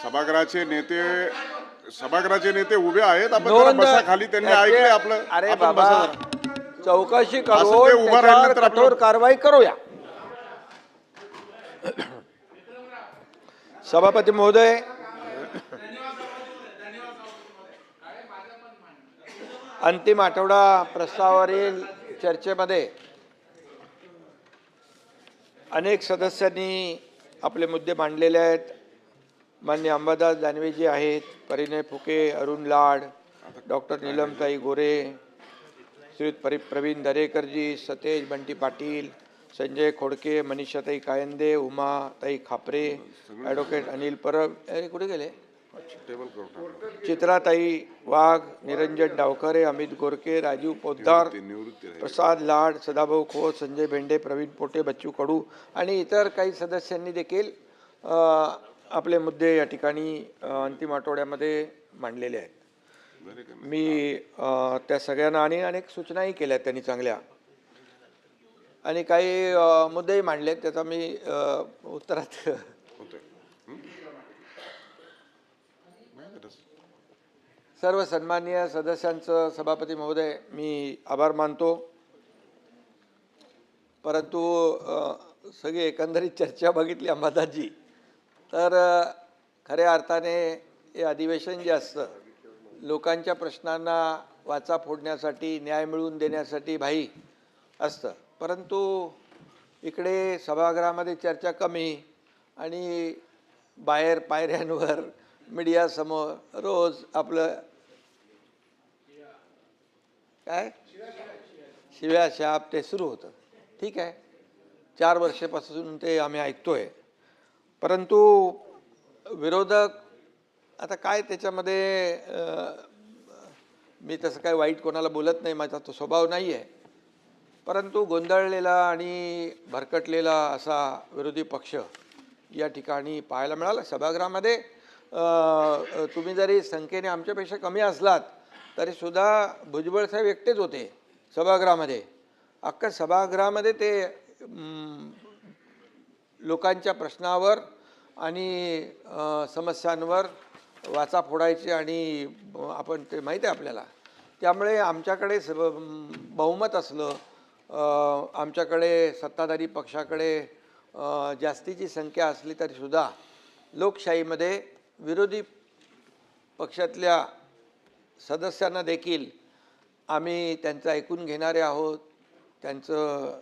सभागृहाचे नेते उभे आहेत. आपण जरा बसा खाली, त्यांनी ऐकले आपलं. अरे आपण बाबा, बसा जरा. चौकशी असं ते करून उभं त्याच्यावर राहिल्यानंतर कठोर आपलं- कारवाई करूया. सभापती महोदय, अंतिम आठवडा प्रस्तावावरील चर्चेमध्ये अनेक सदस्यांनी आपले मुद्दे मांडलेले आहेत. माननीय अंबादास दानवेजी आहेत, परिणय फुके, अरुण लाड, डॉक्टर नीलमताई गोरे, श्री प्रवीण दरेकरजी, सतेज बंटी पाटील, संजय खोडके, मनीषाताई कायंदे, उमाताई खापरे, ॲडव्होकेट अनिल परब, अरे कुठे गेले, चित्राताई वाघ, निरंजन डावखरे, अमित गोरके, राजीव पोद्दार, प्रसाद लाड, सदाभाऊ खोत, संजय भेंडे, प्रवीण पोटे, बच्चू कडू आणि इतर काही सदस्यांनी देखील आपले मुद्दे या ठिकाणी अंतिम आठवड्यामध्ये मांडलेले आहेत. मी त्या सगळ्यांना आणि अनेक सूचनाही केल्या त्यांनी चांगल्या, आणि काही मुद्देही मांडले, त्याचा मी उत्तरात सर्व सन्माननीय सदस्यांचं सभापती महोदय मी आभार मानतो. परंतु सगळी एकंदरीत चर्चा बघितली अंबादासजी, तर खऱ्या अर्थाने हे अधिवेशन जे असतं लोकांच्या प्रश्नांना वाचा फोडण्यासाठी, न्याय मिळवून देण्यासाठी भाई असतं. परंतु इकडे सभागृहामध्ये चर्चा कमी आणि बाहेर पायऱ्यांवर मीडियासमोर रोज आपलं काय शिव्या शाप ते सुरू होतं. ठीक आहे, 4 वर्षापासून ते आम्ही ऐकतोय. परंतु विरोधक आता काय त्याच्यामध्ये मी तसं काय वाईट कोणाला बोलत नाही, माझा तो स्वभाव नाही आहे. परंतु गोंधळलेला आणि भरकटलेला असा विरोधी पक्ष या ठिकाणी पाहायला मिळाला सभागृहामध्ये. तुम्ही जरी संख्येने आमच्यापेक्षा कमी असलात तरीसुद्धा भुजबळ साहेब एकटेच होते सभागृहामध्ये. अख्खा सभागृहामध्ये ते लोकांच्या प्रश्नावर आणि समस्यांवर वाचा फोडायचे आणि आपण ते माहीत आहे आपल्याला. त्यामुळे आमच्याकडे बहुमत असलं, आमच्याकडे सत्ताधारी पक्षाकडे जास्तीची संख्या असली तरीसुद्धा लोकशाहीमध्ये विरोधी पक्षातल्या सदस्यांना देखील आम्ही त्यांचं ऐकून घेणारे आहोत, त्यांचं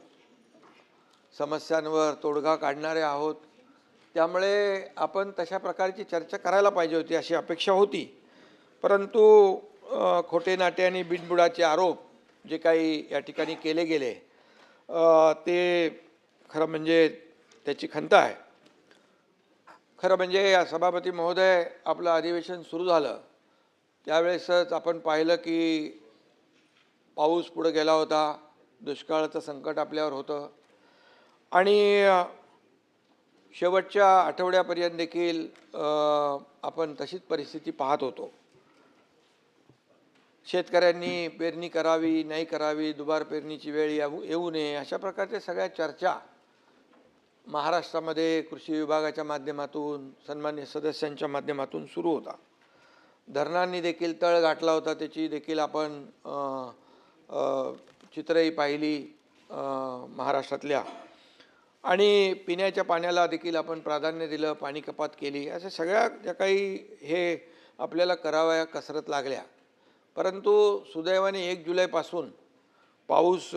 समस्यांवर तोडगा काढणारे आहोत. त्यामुळे आपण तशा प्रकारची चर्चा करायला पाहिजे होती अशी अपेक्षा होती. परंतु खोटे नाटे आणि बिनबुडाचे आरोप जे काही या ठिकाणी केले गेले ते खरं म्हणजे त्याची खंत आहे. खरं म्हणजे या सभापती महोदय आपलं अधिवेशन सुरू झालं त्यावेळेसच आपण पाहिलं की पाऊस पुढे गेला होता, दुष्काळाचं संकट आपल्यावर होतं आणि शेवटच्या आठवड्यापर्यंत देखील आपण तशीच परिस्थिती पाहत होतो. शेतकऱ्यांनी पेरणी करावी नाही करावी, दुबार पेरणीची वेळ येऊ नये, अशा प्रकारच्या सगळ्या चर्चा महाराष्ट्रामध्ये कृषी विभागाच्या माध्यमातून, सन्मान्य सदस्यांच्या माध्यमातून सुरू होता. धरणांनी देखील तळ गाठला होता, त्याची देखील आपण चित्रही पाहिली महाराष्ट्रातल्या. आणि पिण्याच्या पाण्याला देखील आपण प्राधान्य दिलं, पाणी कपात केली. अशा सगळ्या ज्या काही हे आपल्याला कराव्या कसरत लागल्या. परंतु सुदैवाने 1 जुलैपासून पाऊस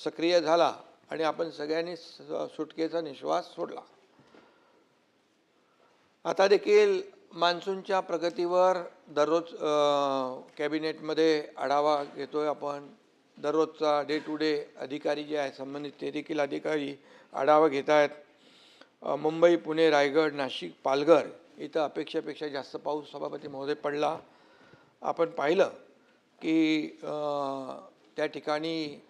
सक्रिय झाला आणि आपण सगळ्यांनी सुटकेचा निश्वास सोडला. आता देखील मान्सूनच्या प्रगतीवर दररोज कॅबिनेटमध्ये आढावा घेतोय आपण. दररोजचा डे टू डे अधिकारी जे आहे संबंधित ते देखील अधिकारी आढावा घेत आहेत. मुंबई, पुणे, रायगड, नाशिक, पालघर इथं अपेक्षेपेक्षा जास्त पाऊस सभापती महोदय पडला. आपण पाहिलं की त्या ठिकाणी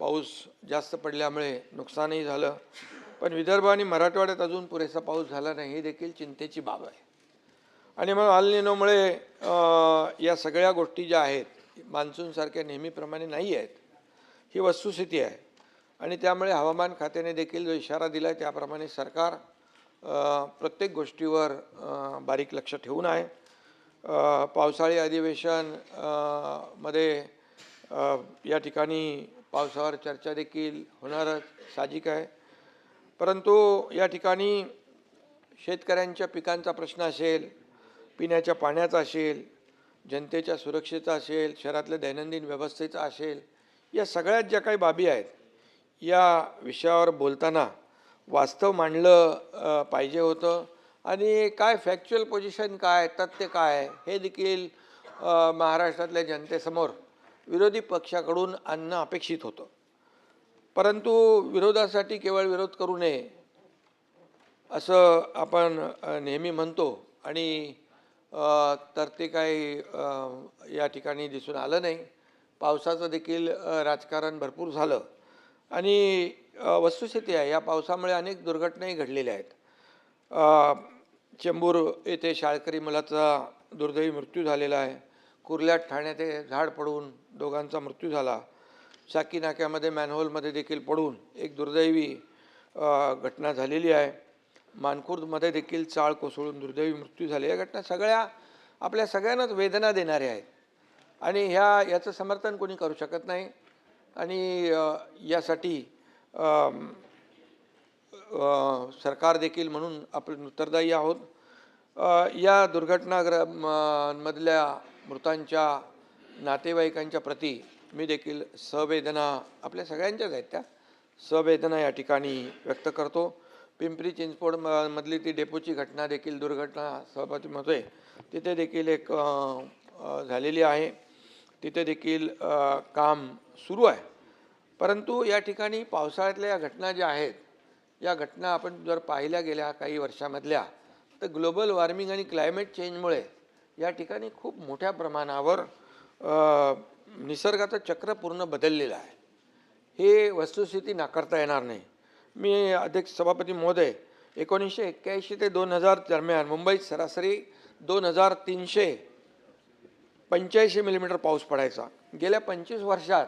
पाऊस जास्त पडल्यामुळे नुकसानही झालं. पण विदर्भ आणि मराठवाड्यात अजून पुरेसा पाऊस झाला नाही, ही देखील चिंतेची बाब आहे. आणि मग अल निनोमुळे या सगळ्या गोष्टी ज्या आहेत मान्सूनसारख्या नेहमीप्रमाणे नाही आहेत, ही वस्तुस्थिती आहे. आणि त्यामुळे हवामान खात्याने देखील जो इशारा दिला आहे त्याप्रमाणे सरकार प्रत्येक गोष्टीवर बारीक लक्ष ठेवून आहे. पावसाळी अधिवेशन मध्ये या ठिकाणी पावसावर चर्चा देखील होणारच साहजिक आहे. परंतु या ठिकाणी शेतकऱ्यांच्या पिकांचा प्रश्न असेल, पिण्याच्या पाण्याचा असेल, जनतेच्या सुरक्षेचा असेल, शहरातल्या दैनंदिन व्यवस्थेचा असेल, या सगळ्यात ज्या काही बाबी आहेत या विषयावर बोलताना वास्तव मांडलं पाहिजे होतं. आणि काय फॅक्च्युअल पोझिशन काय, तथ्य काय हे देखील महाराष्ट्रातल्या जनतेसमोर विरोधी पक्षाकडून आणणं अपेक्षित होतं. परंतु विरोधासाठी केवळ विरोध करू नये असं आपण नेहमी म्हणतो आणि तर ते काही या ठिकाणी दिसून आलं नाही. पावसाचं देखील राजकारण भरपूर झालं आणि वस्तुस्थिती आहे, या पावसामुळे अनेक दुर्घटनाही घडलेल्या आहेत. चेंबूर येथे शाळकरी मुलाचा दुर्दैवी मृत्यू झालेला आहे. कुर्ल्यात ठाण्यात झाड पडून दोघांचा मृत्यू झाला. साकी नाक्यामध्ये मॅनहोलमध्ये देखील पडून एक दुर्दैवी घटना झालेली आहे. मानखुर्दमध्ये देखील चाळ कोसळून दुर्दैवी मृत्यू झाले. या घटना सगळ्या आपल्या सगळ्यांनाच वेदना देणाऱ्या आहेत आणि याचं समर्थन कोणी करू शकत नाही. आणि यासाठी सरकार देखील म्हणून आपण उत्तरदायी आहोत. या दुर्घटनामधल्या मृतांच्या नातेवाईकांच्या प्रती मी देखील सहवेदना, आपल्या सगळ्यांच्याच आहेत त्या सहवेदना या ठिकाणी व्यक्त करतो. पिंपरी चिंचवड मधली ती डेपोची घटना देखील दुर्घटना सभापतीमध्ये तिथे देखील एक झालेली आहे. तिथे देखील काम सुरू आहे. परंतु या ठिकाणी पावसाळ्यातल्या या घटना ज्या आहेत, या घटना आपण जर पाहिल्या गेल्या काही वर्षामधल्या, तर ग्लोबल वॉर्मिंग आणि क्लायमेट चेंजमुळे या ठिकाणी खूप मोठ्या प्रमाणावर निसर्गाचं चक्र पूर्ण बदललेलं आहे. हे वस्तुस्थिती नाकारता येणार नाही. मी अध्यक्ष सभापती महोदय, 1981 ते 2000 दरम्यान मुंबईत सरासरी 2385 मिलीमीटर पाऊस पडायचा. गेल्या 25 वर्षात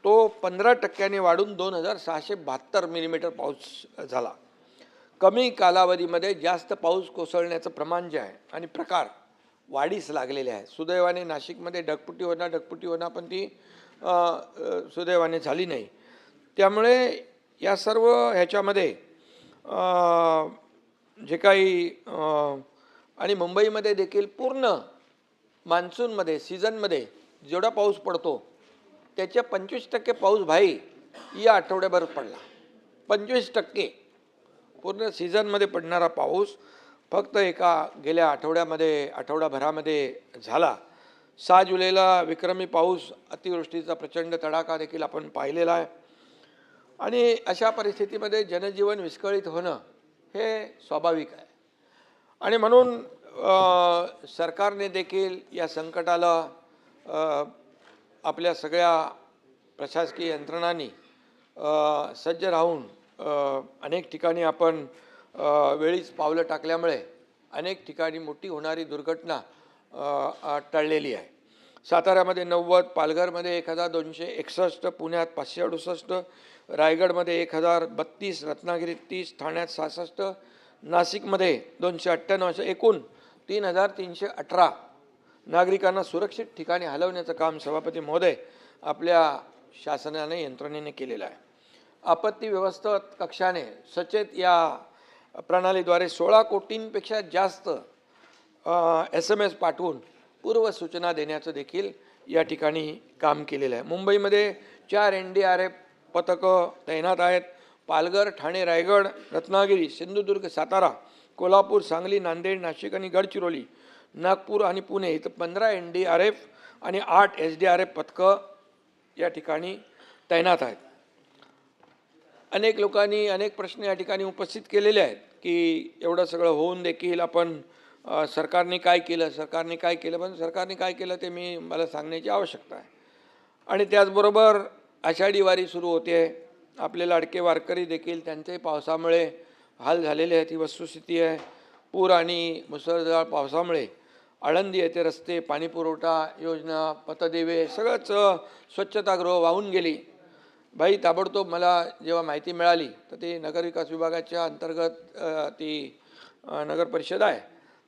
तो 15% वाढून 2672 मिलीमीटर पाऊस झाला. कमी कालावधीमध्ये जास्त पाऊस कोसळण्याचं प्रमाण जे आहे आणि प्रकार वाढीस लागलेले आहे. सुदैवाने नाशिकमध्ये ढगफुटी होणार पण ती सुदैवाने झाली नाही. त्यामुळे या सर्व ह्याच्यामध्ये जे काही आणि मुंबईमध्ये देखील पूर्ण मान्सूनमध्ये सीझनमध्ये जेवढा पाऊस पडतो त्याच्या 25% पाऊस भाई या आठवड्याभर पडला. 25% पूर्ण सीझनमध्ये पडणारा पाऊस फक्त गेल्या आठवड्याभरामध्ये झाला. 6 जुलैला विक्रमी पाऊस, अतिवृष्टीचा प्रचंड तडाखा देखील आपण पाहिलेला आहे. आणि अशा परिस्थितीमध्ये जनजीवन विस्कळीत होणं हे स्वाभाविक आहे. आणि म्हणून सरकारने देखील या संकटाला आपल्या सगळ्या प्रशासकीय यंत्रणांनी सज्ज राहून अनेक ठिकाणी आपण वेळीच पावलं टाकल्यामुळे अनेक ठिकाणी मोठी होणारी दुर्घटना टळलेली आहे. साताऱ्यामध्ये 90, पालघरमध्ये 1261, पुण्यात 568, रायगडमध्ये 1032, रत्नागिरीत 30, ठाण्यात 66, नाशिकमध्ये 298 असे एकूण 3318 नागरिकांना सुरक्षित ठिकाणी हलवण्याचं काम सभापती महोदय आपल्या शासनाने यंत्रणेने केलेलं आहे. आपत्ती व्यवस्थापन कक्षाने सचेत या प्रणालीद्वारे 16 कोटींपेक्षा जास्त SMS पाठवून पूर्वसूचना देण्याचं देखील या ठिकाणी काम केलेलं आहे. मुंबईमध्ये 4 NDRF पथकं तैनात आहेत. पालघर, ठाणे, रायगड, रत्नागिरी, सिंधुदुर्ग, सातारा, कोल्हापूर, सांगली, नांदेड, नाशिक आणि गडचिरोली, नागपूर आणि पुणे इथं 15 NDRF आणि 8 SDRF पथकं या ठिकाणी तैनात आहेत. अनेक लोकांनी अनेक प्रश्न या ठिकाणी उपस्थित केलेले आहेत की एवढं सगळं होऊन देखील आपण सरकारने काय केलं पण सरकारने काय केलं ते मला सांगण्याची आवश्यकता आहे. आणि त्याचबरोबर आषाढी वारी सुरू होते. आपले लाडके वारकरी देखील त्यांचे पावसामुळे हाल झालेले आहेत, ही वस्तुस्थिती आहे. पूर आणि मुसळधार पावसामुळे आळंदी येथे रस्ते, पाणीपुरवठा योजना, पथदिवे सगळंच स्वच्छतागृह वाहून गेली. भाई ताबडतोब मला जेव्हा माहिती मिळाली तर ते नगरविकास विभागाच्या अंतर्गत ती नगर परिषद आहे,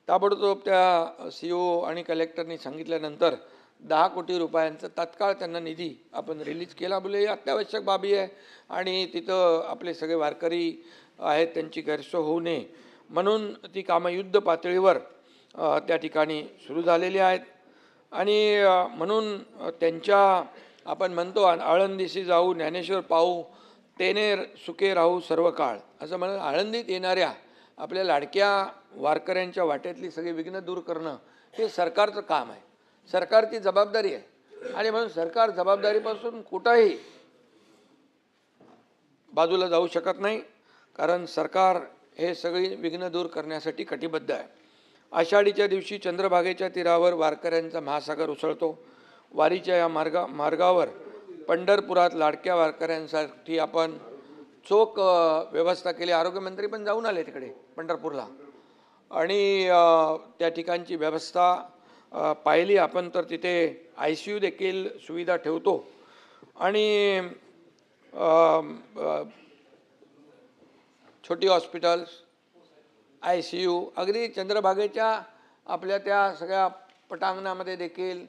ताबडतोब त्या CO आणि कलेक्टरनी सांगितल्यानंतर 10 कोटी रुपयांचा तात्काळ त्यांना निधी आपण रिलीज केला. बोले ही अत्यावश्यक बाबी आहे आणि तिथं आपले सगळे वारकरी आहेत त्यांची गैरसोय होऊ नये म्हणून ती कामं युद्ध पातळीवर त्या ठिकाणी सुरू झालेली आहेत. आणि म्हणून त्यांच्या आपण म्हणतो आळंदीशी जाऊ ज्ञानेश्वर पाहू तेने सुखे राहू सर्व काळ असं म्हणून आळंदीत येणाऱ्या आपल्या लाडक्या वारकऱ्यांच्या वाटेतली सगळी विघ्न दूर करणं हे सरकारचं काम आहे, सरकारची जबाबदारी आहे. आणि म्हणून सरकार जबाबदारीपासून कुठंही बाजूला जाऊ शकत नाही, कारण सरकार हे सगळी विघ्न दूर करण्यासाठी कटिबद्ध आहे. आषाढीच्या दिवशी चंद्रभागेच्या तीरावर वारकऱ्यांचा महासागर उसळतो. वारीच्या या मार्गावर पंढरपुरात लाडक्या वारकऱ्यांसाठी आपण चोख व्यवस्था केली. आरोग्यमंत्री पण जाऊन आले तिकडे पंढरपूरला आणि त्या ठिकाणची व्यवस्था पाहिली आपण. तर तिथे ICU देखील सुविधा ठेवतो आणि छोटी हॉस्पिटल्स ICU अगदी चंद्रभागेच्या आपल्या त्या सगळ्या पटांगणामध्ये देखील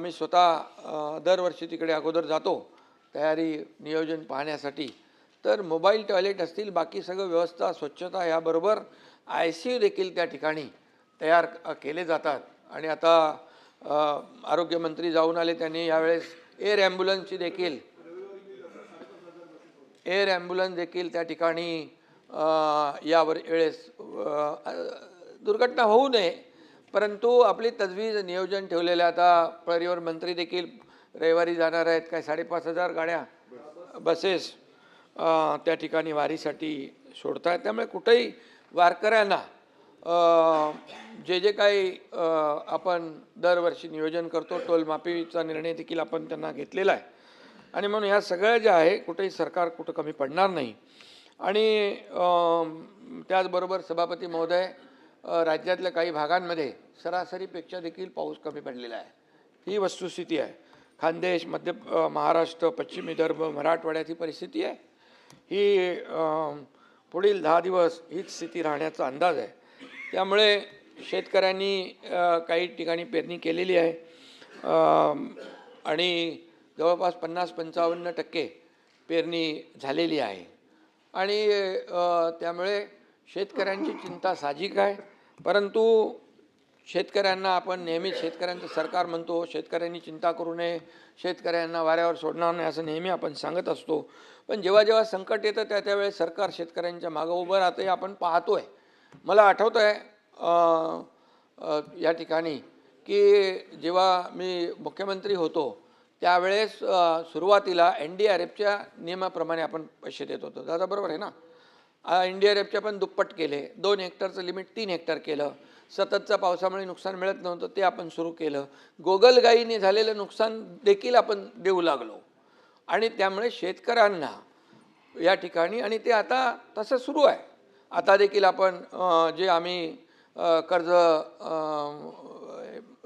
मी स्वतः दरवर्षी तिकडे अगोदर जातो तयारी नियोजन पाहण्यासाठी. तर मोबाईल टॉयलेट असतील, बाकी सगळं व्यवस्था स्वच्छता याबरोबर ICU देखील त्या ठिकाणी तयार केले जातात. आणि आता आरोग्यमंत्री जाऊन आले, त्यांनी यावेळेस एअर ॲम्ब्युलन्स देखील त्या ठिकाणी यावर वेळेस दुर्घटना होऊ नये परंतु आपली तजवीज नियोजन ठेवलेलं. आता परिवहन मंत्री देखील रविवारी जाणार आहेत, काय 5,500 गाड्या बसेस त्या ठिकाणी वारीसाठी सोडत आहेत. त्यामुळे कुठेही वारकऱ्यांना जे जे काही आपण दरवर्षी नियोजन करतो टोलमाफीचा निर्णय देखील आपण त्यांना घेतलेला आहे. आणि म्हणून ह्या सगळ्या ज्या आहे कुठेही सरकार कुठं कमी पडणार नाही. आणि त्याचबरोबर सभापती महोदय, राज्यातल्या काही भागांमध्ये सरासरीपेक्षा देखील पाऊस कमी पडलेला आहे, ही वस्तुस्थिती आहे. खानदेश, मध्य महाराष्ट्र, पश्चिम विदर्भ, मराठवाड्यात ही परिस्थिती आहे. ही पुढील 10 दिवस हीच स्थिती राहण्याचा अंदाज आहे. त्यामुळे शेतकऱ्यांनी काही ठिकाणी पेरणी केलेली आहे आणि जवळपास 50-55% पेरणी झालेली आहे. आणि त्यामुळे शेतकऱ्यांची चिंता साहजिक आहे. परंतु शेतकऱ्यांना आपण नेहमीच शेतकऱ्यांचं सरकार म्हणतो, शेतकऱ्यांनी चिंता करू नये, शेतकऱ्यांना वाऱ्यावर सोडणार नाही असं नेहमी आपण सांगत असतो. पण जेव्हा जेव्हा संकट येतं त्यावेळेस सरकार शेतकऱ्यांच्या मागं उभं राहतं हे आपण पाहतो आहे. मला आठवतं आहे या ठिकाणी की जेव्हा मी मुख्यमंत्री होतो त्यावेळेस सुरुवातीला NDRFच्या नियमाप्रमाणे आपण पैसे देत होतो. दादा बरोबर आहे ना? NDRFच्या पण दुप्पट केले, 2 हेक्टरचं लिमिट 3 हेक्टर केलं. सततच्या पावसामुळे नुकसान मिळत नव्हतं ते आपण सुरू केलं. गोगलगाईने झालेलं नुकसान देखील आपण देऊ लागलो आणि त्यामुळे शेतकऱ्यांना या ठिकाणी आणि ते आता तसं सुरू आहे. आता देखील आपण जे आम्ही कर्ज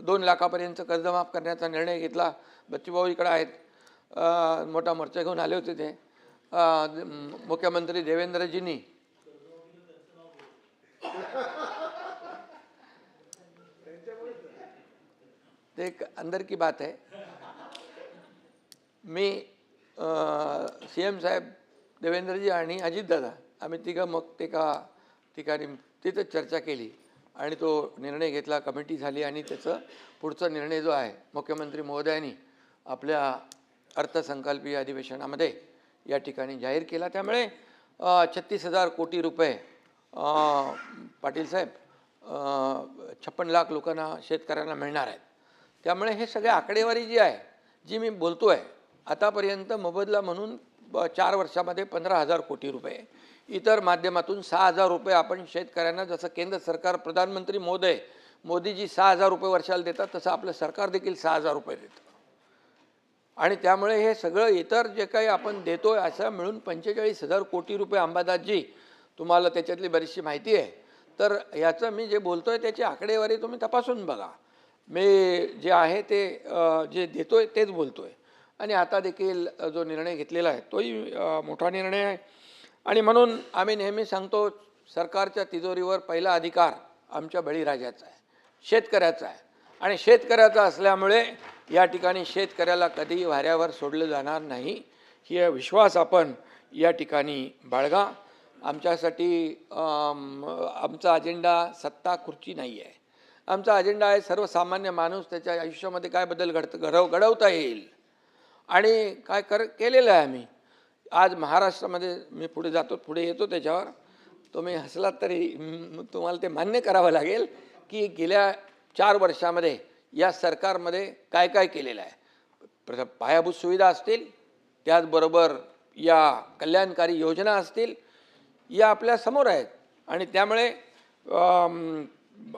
2 लाखापर्यंत कर्ज माफ करण्याचा निर्णय घेतला. बच्चूभाऊ इकडे आहेत, मोठा मोर्चा घेऊन आले होते ते मुख्यमंत्री देवेंद्रजींनी. ते एक अंदर की बात है. मी CM साहेब, देवेंद्रजी आणि अजितदादा आम्ही तिघं मग ते का ठिकाणी तिथं चर्चा केली आणि तो निर्णय घेतला, कमिटी झाली आणि त्याचं पुढचा निर्णय जो आहे मुख्यमंत्री महोदयांनी आपल्या अर्थसंकल्पीय अधिवेशनामध्ये या ठिकाणी जाहीर केला. त्यामुळे 36,000 कोटी रुपये पाटील साहेब 56 लाख लोकांना शेतकऱ्यांना मिळणार आहेत. त्यामुळे हे सगळे आकडेवारी जी आहे जी मी बोलतो आहे आतापर्यंत मोबदला म्हणून 4 वर्षामध्ये 15,000 कोटी रुपये, इतर माध्यमातून 6,000 रुपये आपण शेतकऱ्यांना, जसं केंद्र सरकार प्रधानमंत्री महोदय मोदीजी 6,000 रुपये वर्षाला देतात तसं आपलं सरकार देखील 6,000 रुपये देतं. आणि त्यामुळे हे सगळं इतर जे काही आपण देतो आहे असं मिळून 45,000 कोटी रुपये. अंबादासजी तुम्हाला त्याच्यातली बरीचशी माहिती आहे, तर याचं मी जे बोलतो आहे त्याची आकडेवारी तुम्ही तपासून बघा. मी जे आहे ते जे देतो आहे तेच बोलतो आहे. आणि आता देखील जो निर्णय घेतलेला आहे तोही मोठा निर्णय आहे. आणि म्हणून आम्ही नेहमी सांगतो, सरकारच्या तिजोरीवर पहिला अधिकार आमच्या बळीराजाचा आहे, शेतकऱ्याचा आहे. आणि शेतकऱ्याचा असल्यामुळे या ठिकाणी शेतकऱ्याला कधीही वाऱ्यावर सोडलं जाणार नाही, ही विश्वास आपण या ठिकाणी बाळगा. आमच्यासाठी आमचा अजेंडा सत्ता खुर्ची नाही आहे. आमचा अजेंडा आहे सर्वसामान्य माणूस त्याच्या आयुष्यामध्ये काय बदल घडवता येईल आणि काय केलेलं आहे आम्ही. आज महाराष्ट्रामध्ये मी पुढे येतो त्याच्यावर. तुम्ही हसलात तरी तुम्हाला ते मान्य करावं लागेल की गेल्या 4 वर्षामध्ये या सरकारमध्ये काय काय केलेलं आहे. पायाभूत सुविधा असतील, त्याचबरोबर या कल्याणकारी योजना असतील, या आपल्या समोर आहेत. आणि त्यामुळे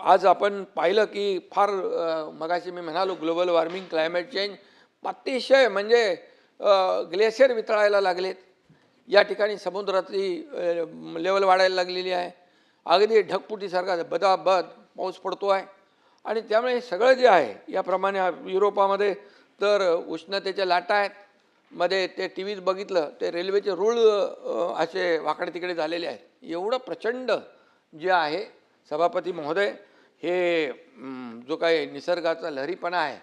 आज आपण पाहिलं की फार मगाशी मी म्हणालो ग्लोबल वॉर्मिंग, क्लायमेट चेंज अतिशय म्हणजे ग्लेशियर वितळायला लागलेत. या ठिकाणी समुद्रातली लेवल वाढायला लागलेली आहे. अगदी ढगफुटीसारखा बदाबद पाऊस पडतो आहे. आणि त्यामुळे हे सगळं जे आहे याप्रमाणे युरोपामध्ये तर उष्णतेच्या लाटा आहेत. मध्ये ते टी व्हीत बघितलं ते रेल्वेचे रूळ असे वाकडे तिकडे झालेले आहेत. एवढं प्रचंड जे आहे सभापती महोदय, हे जो काही निसर्गाचा लहरीपणा आहे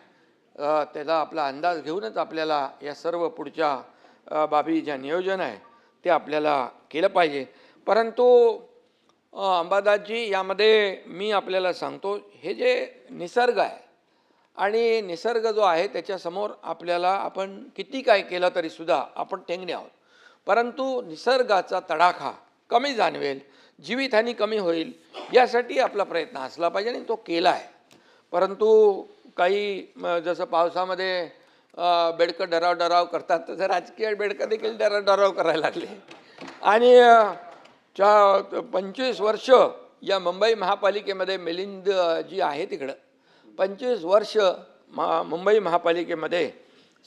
त्याचा आपला अंदाज घेऊनच आपल्याला या सर्व पुढच्या बाबी ज्या नियोजन आहे ते आपल्याला केलं पाहिजे. परंतु अंबादासजी, यामध्ये मी आपल्याला सांगतो, हे जे निसर्ग आहे आणि निसर्ग जो आहे त्याच्यासमोर आपल्याला आपण किती काय केलं तरीसुद्धा आपण टेंगणे आहोत. परंतु निसर्गाचा तडाखा कमी जाणवेल, जीवितहानी कमी होईल, यासाठी आपला प्रयत्न असला पाहिजे आणि तो केला आहे. परंतु काही जसं पावसामध्ये बेडकं डराव करतात, तसं राजकीय बेडकं देखील डराव करायला लागले. आणि 25 वर्ष या मुंबई महापालिकेमध्ये मिलिंद जी आहे तिकडं 25 वर्ष मुंबई महापालिकेमध्ये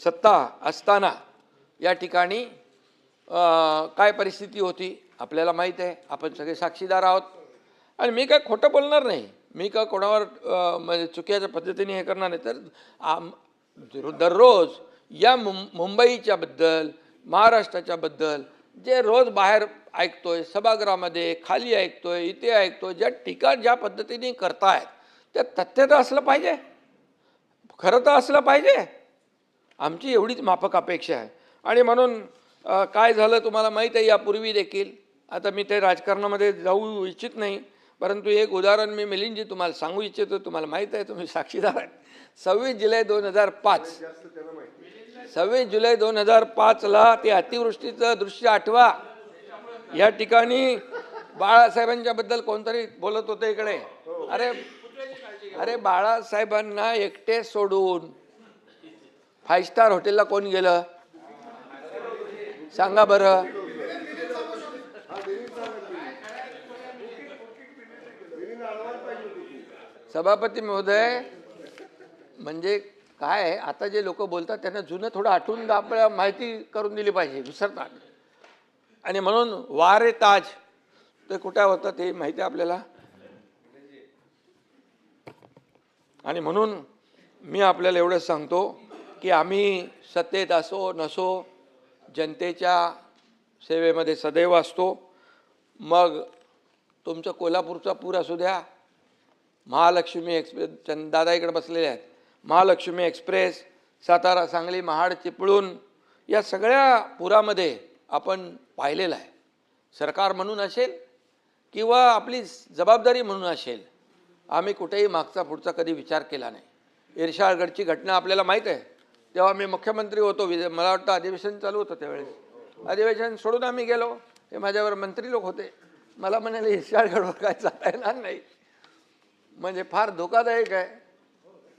सत्ता असताना या ठिकाणी काय परिस्थिती होती आपल्याला माहीत आहे. आपण सगळे साक्षीदार आहोत. आणि मी काय खोटं बोलणार नाही, मी का कोणावर म्हणजे चुकीच्या पद्धतीने हे करणार नाही. तर दररोज या मुंबईच्याबद्दल, महाराष्ट्राच्याबद्दल जे रोज बाहेर ऐकतोय, सभागृहामध्ये खाली ऐकतोय, इथे ऐकतोय, ज्या टीका ज्या पद्धतीने करतायत त्या तथ्य तर असलं पाहिजे, खरं तर असलं पाहिजे. आमची एवढीच माफक अपेक्षा आहे. आणि म्हणून काय झालं तुम्हाला माहीत आहे यापूर्वी देखील. आता मी ते राजकारणामध्ये जाऊ इच्छित नाही, परंतु एक उदाहरण मी मिलिंदजी तुम्हाला सांगू इच्छितो. तुम्हाला माहीत आहे, तुम्ही साक्षीदार आहेत. 26 जुलै 2005 26 जुलै 2005ला ते अतिवृष्टीचं दृश्य आठवा. या ठिकाणी बाळासाहेबांच्या बद्दल कोणतरी बोलत होतं इकडे. अरे बाळासाहेबांना एकटे सोडून 5 स्टार हॉटेलला कोण गेलं सांगा बरं. सभापती महोदय, म्हणजे काय आहे, आता जे लोक बोलतात त्यांना जुनं थोडं आठवून आपल्याला माहिती करून दिली पाहिजे, विसरतात. आणि म्हणून वारे ताज ते कुठे होतं ते माहिती आहे आपल्याला. आणि म्हणून मी आपल्याला एवढंच सांगतो की आम्ही सत्तेत असो नसो जनतेच्या सेवेमध्ये सदैव असतो. मग तुमचं कोल्हापूरचा पूर असू द्या, महालक्ष्मी एक्सप्रेस, दादा इकडे बसलेले आहेत, महालक्ष्मी एक्सप्रेस, सातारा सांगली महाड चिपळूण, या सगळ्या पुरामध्ये आपण पाहिलेलं आहे. सरकार म्हणून असेल किंवा आपली जबाबदारी म्हणून असेल, आम्ही कुठेही मागचा पुढचा कधी विचार केला नाही. इर्शाळगडची घटना आपल्याला माहीत आहे. तेव्हा मी मुख्यमंत्री होतो, मला वाटतं अधिवेशन चालू होतं त्यावेळेस. अधिवेशन सोडून आम्ही गेलो, हे माझ्यावर मंत्री लोक होते. मला म्हणाले इर्शाळगडवर काय जाता येणार नाही, म्हणजे फार धोकादायक आहे.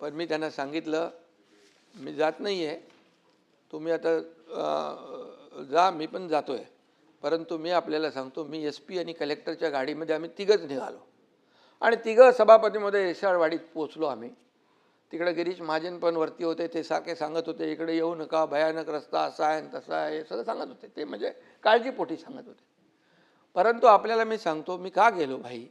पण मी त्यांना सांगितलं मी जात नाही आहे, तुम्ही आता जा, मी पण जातो आहे. परंतु मी आपल्याला सांगतो, मी SP आणि कलेक्टरच्या गाडीमध्ये आम्ही तिघंच निघालो आणि तिघं सभापतीमध्ये इर्शाळवाडीत पोचलो. आम्ही तिकडे गिरीश महाजन पण वरती होते, ते सारखे सांगत होते इकडे येऊ नका, भयानक रस्ता असा आहे तसा आहे, हे सगळं सांगत होते. ते म्हणजे काळजीपोटी सांगत होते. परंतु आपल्याला मी सांगतो मी का गेलो भाई,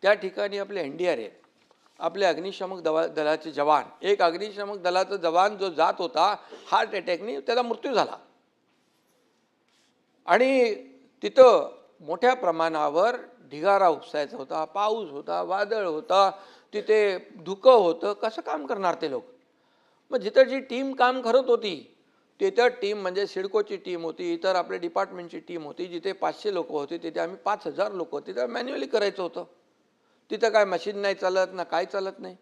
त्या ठिकाणी आपले NDRF आपले अग्निशामक दलाचे जवान, एक अग्निशामक दलाचा जवान जो जात होता हार्ट अटॅकने त्याचा मृत्यू झाला. आणि तिथं मोठ्या प्रमाणावर ढिगारा उपसायचा होता, पाऊस होता, वादळ होता, तिथे धुकं होतं. कसं काम करणार ते लोक? मग जिथं जी टीम काम करत होती तिथं टीम म्हणजे सिडकोची टीम होती, इतर आपल्या डिपार्टमेंटची टीम होती. जिथे 500 लोक होते तिथे आम्ही 5000 लोक होते. तिथं मॅन्युअली करायचं होतं. तिथं काय मशीन नाही चालत ना काय चालत नाही.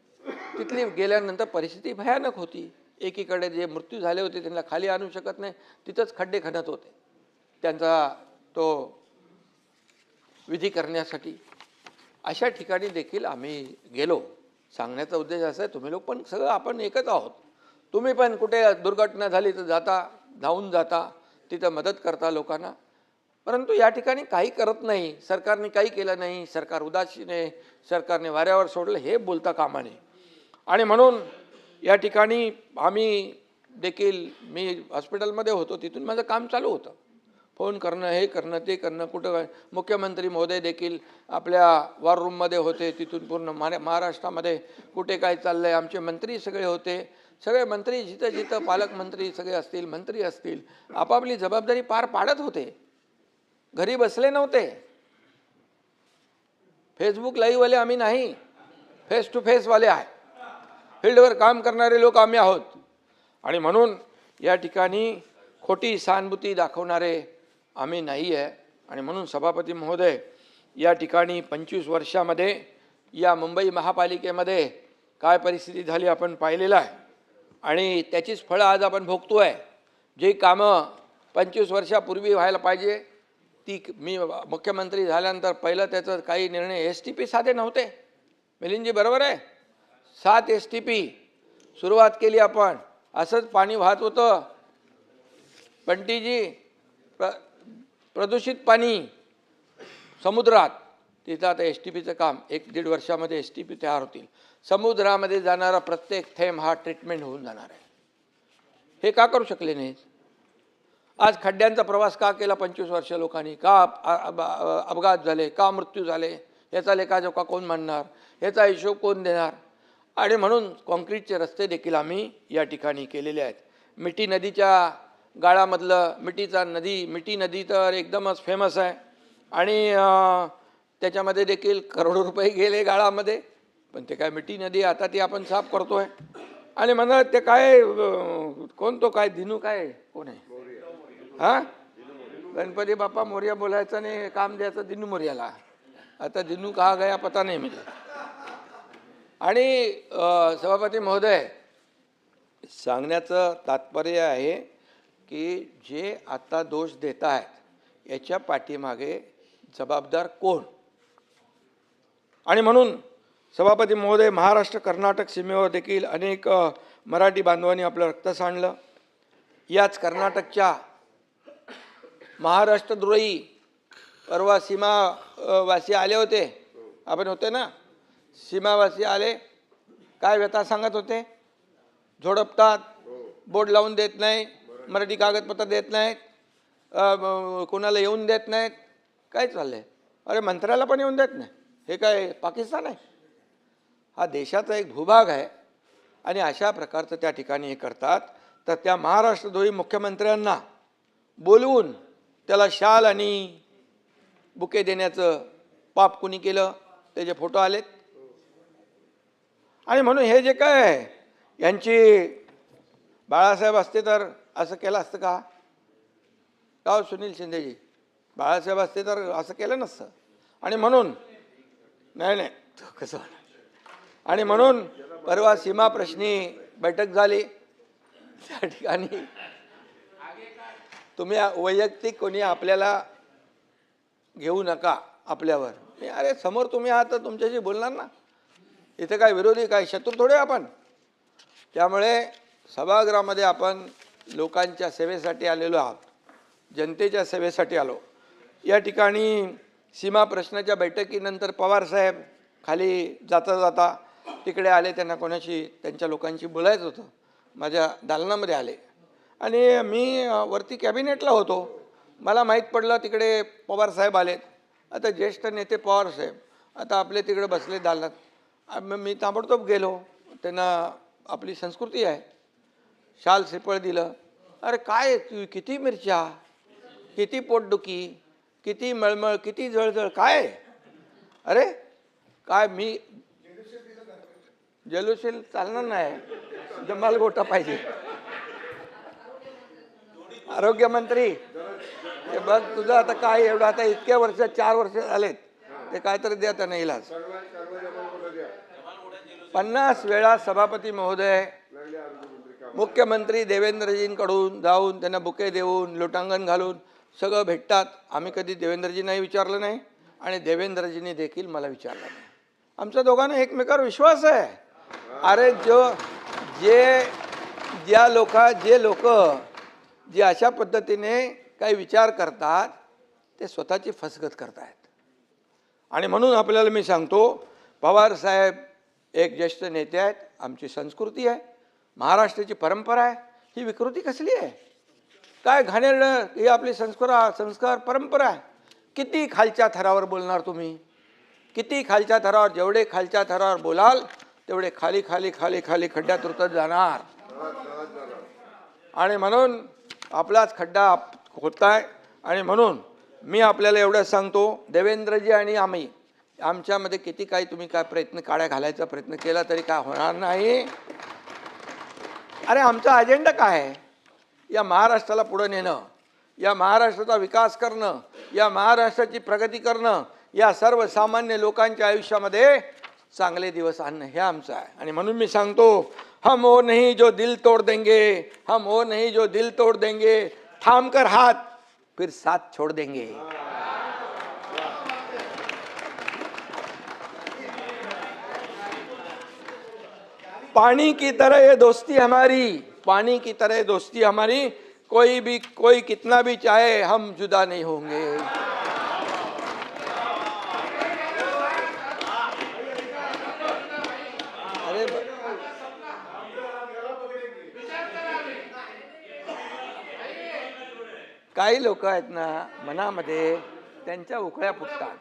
तिथली गेल्यानंतर परिस्थिती भयानक होती. एकीकडे जे मृत्यू झाले होते त्यांना खाली आणू शकत नाही, तिथंच खड्डे खणत होते त्यांचा तो विधी करण्यासाठी. अशा ठिकाणी देखील आम्ही गेलो. सांगण्याचा उद्देश असा आहे, तुम्ही लोक पण सगळं आपण एकच आहोत. तुम्ही पण कुठे दुर्घटना झाली तर जाता, धावून जाता, तिथं मदत करता लोकांना. परंतु या ठिकाणी काही करत नाही, सरकारने काही केलं नाही, सरकार उदासीन आहे, सरकारने वाऱ्यावर सोडलं हे बोलता कामा नये. आणि म्हणून या ठिकाणी आम्ही देखील, मी हॉस्पिटलमध्ये होतो, तिथून माझं काम चालू होतं. फोन करणं, हे करणं, ते करणं, कुठं मुख्यमंत्री महोदय देखील आपल्या वॉर रूममध्ये होते. तिथून पूर्ण महाराष्ट्रामध्ये कुठे काय चाललं आहे, आमचे मंत्री सगळे होते. सगळे मंत्री जिथं जिथं पालकमंत्री सगळे असतील, मंत्री असतील, आपापली जबाबदारी पार पाडत होते. घरी बसले नव्हते. फेसबुक लाईव्हवाले आम्ही नाही, फेस टू फेसवाले आहे. फील्डवर काम करणारे लोक आम्ही आहोत. आणि म्हणून या ठिकाणी खोटी सहानुभूती दाखवणारे आम्ही नाही आहे. आणि म्हणून सभापती महोदय, या ठिकाणी 25 वर्षामध्ये या मुंबई महापालिकेमध्ये काय परिस्थिती झाली आपण पाहिलेलं आहे. आणि त्याचीच फळं आज आपण भोगतो आहे. जे कामं 25 वर्षापूर्वी व्हायला पाहिजे ती, मी मुख्यमंत्री झाल्यानंतर पहिलं त्याचं काही निर्णय STP साधे नव्हते. मिलिंदजी बरोबर आहे, 7 STP सुरुवात केली आपण. असंच पाणी वाहत होतं बंटीजी, प्रदूषित पाणी समुद्रात. तिथं आता STPचं काम 1-1.5 वर्षामध्ये STP तयार होतील. समुद्रामध्ये जाणारा प्रत्येक थेंब हा ट्रीटमेंट होऊन जाणार आहे. हे का करू शकले नाहीत? आज खड्ड्यांचा प्रवास का केला 25 वर्ष लोकांनी? का अपघात झाले, का मृत्यू झाले, याचा लेखाजोखा कोण मांडणार, याचा हिशोब कोण देणार? आणि म्हणून कॉन्क्रीटचे रस्ते देखील आम्ही या ठिकाणी केलेले आहेत. मिठी नदीच्या गाळामधलं मिठी नदी तर एकदमच फेमस आहे. आणि त्याच्यामध्ये देखील करोडो रुपये गेले गाळामध्ये. पण ते काय मिठी नदी आता ती आपण साफ करतो आहे. आणि म्हणा ते काय कोण तो काय दिनू काय कोण आहे हां, गणपती बाप्पा मोर्या बोलायचं नाही, काम द्यायचं दिनू मोर्याला. आता दिनू कहा गया पता नाही म्हणजे. आणि सभापती महोदय, सांगण्याचं तात्पर्य आहे की जे आता दोष देत आहेत याच्या पाठीमागे जबाबदार कोण? आणि म्हणून सभापती महोदय, महाराष्ट्र कर्नाटक सीमेवर देखील अनेक मराठी बांधवांनी आपलं रक्त सांडलं. याच कर्नाटकच्या महाराष्ट्रद्रोही परवा सीमावासी आले होते, आपण होते ना, सीमावासी आले, काय व्यथा सांगत होते? झोडपतात, बोर्ड लावून देत नाही, मराठी कागदपत्र देत नाहीत, कोणाला येऊन देत नाहीत. काय चाललंय? अरे मंत्र्याला पण येऊन देत नाही. हे काय पाकिस्तान आहे? हा देशाचा एक भूभाग आहे. आणि अशा प्रकारचं त्या ठिकाणी हे करतात. तर त्या महाराष्ट्रद्रोही मुख्यमंत्र्यांना बोलवून त्याला शाल आणि बुके देण्याचं पाप कुणी केलं? त्याचे फोटो आलेत. आणि म्हणून हे जे काय आहे, यांची बाळासाहेब असते तर असं केलं असतं का? का सुनील शिंदेजी, बाळासाहेब असते तर असं केलं नसतं. आणि म्हणून नाही कसं. आणि म्हणून परवा सीमा प्रश्नी बैठक झाली. त्या ठिकाणी तुम्ही वैयक्तिक कोणी आपल्याला घेऊ नका आपल्यावर. अरे समोर तुम्ही आहात तर तुमच्याशी बोलणार ना. इथे काय विरोधी, काय शत्रू थोडे आपण. त्यामुळे सभागृहामध्ये आपण लोकांच्या सेवेसाठी आलेलो आहोत, जनतेच्या सेवेसाठी आलो. या ठिकाणी सीमा प्रश्नाच्या बैठकीनंतर पवारसाहेब खाली जाता जाता तिकडे आले. त्यांना कोणाशी त्यांच्या लोकांशी बोलायचं होतं. माझ्या दालनामध्ये आले आणि मी वरती कॅबिनेटला होतो. मला माहीत पडलं तिकडे पवारसाहेब आलेत. आता ज्येष्ठ नेते पवारसाहेब आता आपले तिकडे बसले दालनात. मी ताबडतोब गेलो, त्यांना आपली संस्कृती आहे, शाल श्रीफळ दिलं. अरे काय तू, किती मिरच्या, किती पोटदुखी, किती मळमळ, किती जळजळ, काय? अरे काय मी जल्लोषील चालणार नाही, जमाल गोटा पाहिजे. आरोग्यमंत्री हे बघ, तुझं आता काय एवढं, आता इतक्या वर्ष 4 वर्ष झालेत, ते काहीतरी द्या त्यांना इलाज. 50 वेळा सभापती महोदय मुख्यमंत्री देवेंद्रजींकडून जाऊन त्यांना बुके देऊन लोटांगण घालून सगळं भेटतात. आम्ही कधी देवेंद्रजींनाही विचारलं नाही आणि देवेंद्रजींनी देखील मला विचारलं नाही. आमच्या दोघांना एकमेकावर विश्वास आहे. अरे जे लोक जे अशा पद्धतीने काही विचार करतात ते स्वतःची फसगत करतायत. आणि म्हणून आपल्याला मी सांगतो, पवार साहेब एक ज्येष्ठ नेते आहेत, आमची संस्कृती आहे, महाराष्ट्राची परंपरा आहे. ही विकृती कसली आहे? काय घाणेरडं, ही आपली संस्कार परंपरा आहे. किती खालच्या थरावर बोलणार तुम्ही, किती खालच्या थरावर, जेवढे खालच्या थरावर बोलाल तेवढे खाली खाली खाली खाली खड्ड्यात उतरत जाणार. आणि म्हणून आपलाच खड्डा होताय. आणि म्हणून मी आपल्याला एवढं सांगतो, देवेंद्रजी आणि आम्ही आमच्यामध्ये किती काही तुम्ही काय प्रयत्न काड्या घालायचा प्रयत्न केला तरी काय होणार नाही. अरे आमचा अजेंडा काय आहे? या महाराष्ट्राला पुढे नेणं, या महाराष्ट्राचा विकास करणं, या महाराष्ट्राची प्रगती करणं, या सर्वसामान्य लोकांच्या आयुष्यामध्ये चांगले दिवस आणणं हे आमचं आहे. आणि म्हणून मी सांगतो, हम वो नहीं जो दिल तोड़ देंगे, हम वो नहीं जो दिल तोड़ देंगे, थाम कर हाथ फिर साथ छोड़ देंगे. पानी की तरह ये दोस्ती हमारी, पानी की तरह दोस्ती हमारी, कोई कितना भी चाहे हम जुदा नहीं होंगे. अरे काही लोक आहेत ना, मनामध्ये त्यांच्या उकळ्या फुटतात.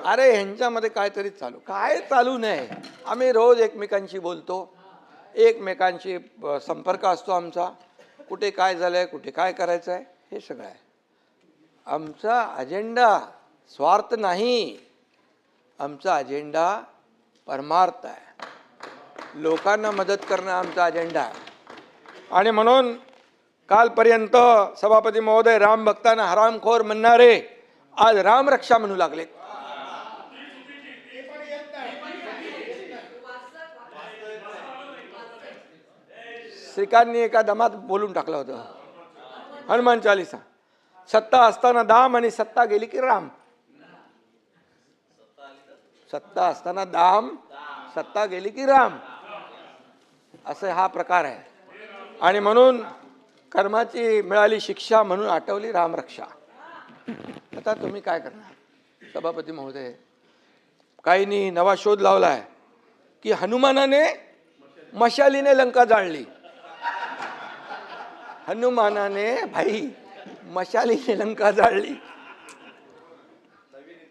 अरे ह्यांच्यामध्ये काहीतरी काय चालू नाही. आम्ही रोज एकमेकांशी बोलतो, एकमेकांशी संपर्क असतो आमचा, कुठे काय झालंय, कुठे काय करायचं आहे, हे सगळं आहे. आमचा अजेंडा स्वार्थ नाही, आमचा अजेंडा परमार्थ आहे. लोकांना मदत करणं आमचा अजेंडा आहे. आणि म्हणून कालपर्यंत सभापती महोदय राम भक्तांना हरामखोर म्हणणारे आज रामरक्षा म्हणू लागले. श्रीकांतनी एका दमात बोलून टाकलं होतं, हनुमान चालीसा, सत्ता असताना दाम आणि सत्ता गेली की राम. सत्ता असताना दाम, सत्ता गेली की राम, असं हा प्रकार आहे. आणि म्हणून कर्माची मिळाली शिक्षा म्हणून आठवली रामरक्षा. आता तुम्ही काय करणार सभापती महोदय? काहींनी नवा शोध लावलाय की हनुमानाने मशालीने लंका जाळली. हनुमानाने भाई मशालीने लंका जाळली.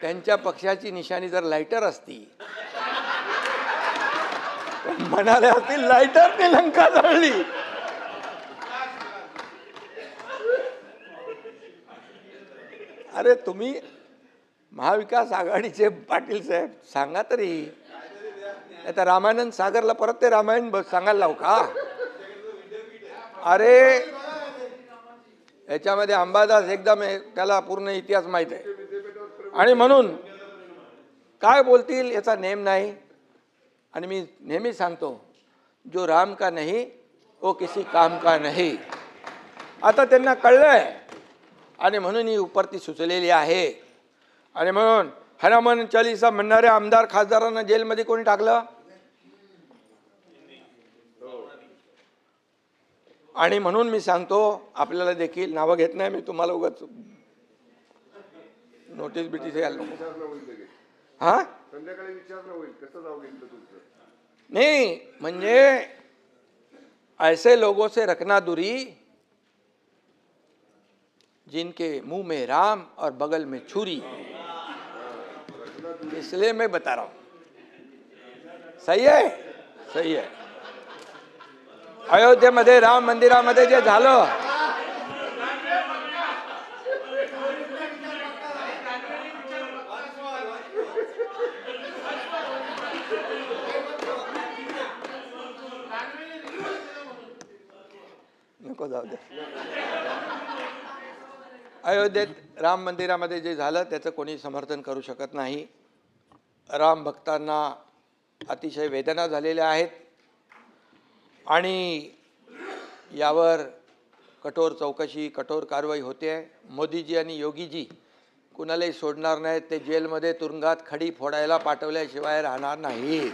त्यांच्या पक्षाची निशाणी जर लायटर असती, म्हणाले असतील लायटरने लंका जाळली. अरे तुम्ही महाविकास आघाडीचे पाटील साहेब सांगा तरी, आता रामानंद सागरला परत ते रामायण सांगायला लावू का? अरे याच्यामध्ये अंबादास एकदम त्याला पूर्ण इतिहास माहित आहे. आणि म्हणून काय बोलतील याचा नेम नाही. आणि मी नेहमी सांगतो, जो राम का नहीं वो किसी काम का नहीं. आता त्यांना कळलंय आणि म्हणून ही उपरती सुचलेली आहे. आणि म्हणून हनुमान चालीसा म्हणणाऱ्या आमदार खासदारांना जेलमध्ये कोणी टाकलं? आणि म्हणून मी सांगतो, आपल्याला देखील नावं घेत नाही मी, तुम्हाला उगाच नोटीस बिटीस यायला नको. हा संध्याकाळी विचारणं होईल कसं जाऊ घेतलं तुमचं. नहीं, म्हणजे ऐसे लोगों से रखना दूरी जिनके मुंह में राम और बगल में छुरी. इसलिए मैं बता रहा हूं. सही आहे, सही आहे. अयोध्येमध्ये राम मंदिरामध्ये जे झालं, नको जाऊ दे. अयोध्येत राम मंदिरामध्ये जे झालं त्याचं कोणी समर्थन करू शकत नाही. राम भक्तांना अतिशय वेदना झालेल्या आहेत आणि यावर कठोर चौकशी, कठोर कारवाई होते आहे. मोदीजी आणि योगीजी कुणालाही सोडणार नाहीत. ते जेलमध्ये तुरुंगात खडी फोडायला पाठवल्याशिवाय राहणार नाही.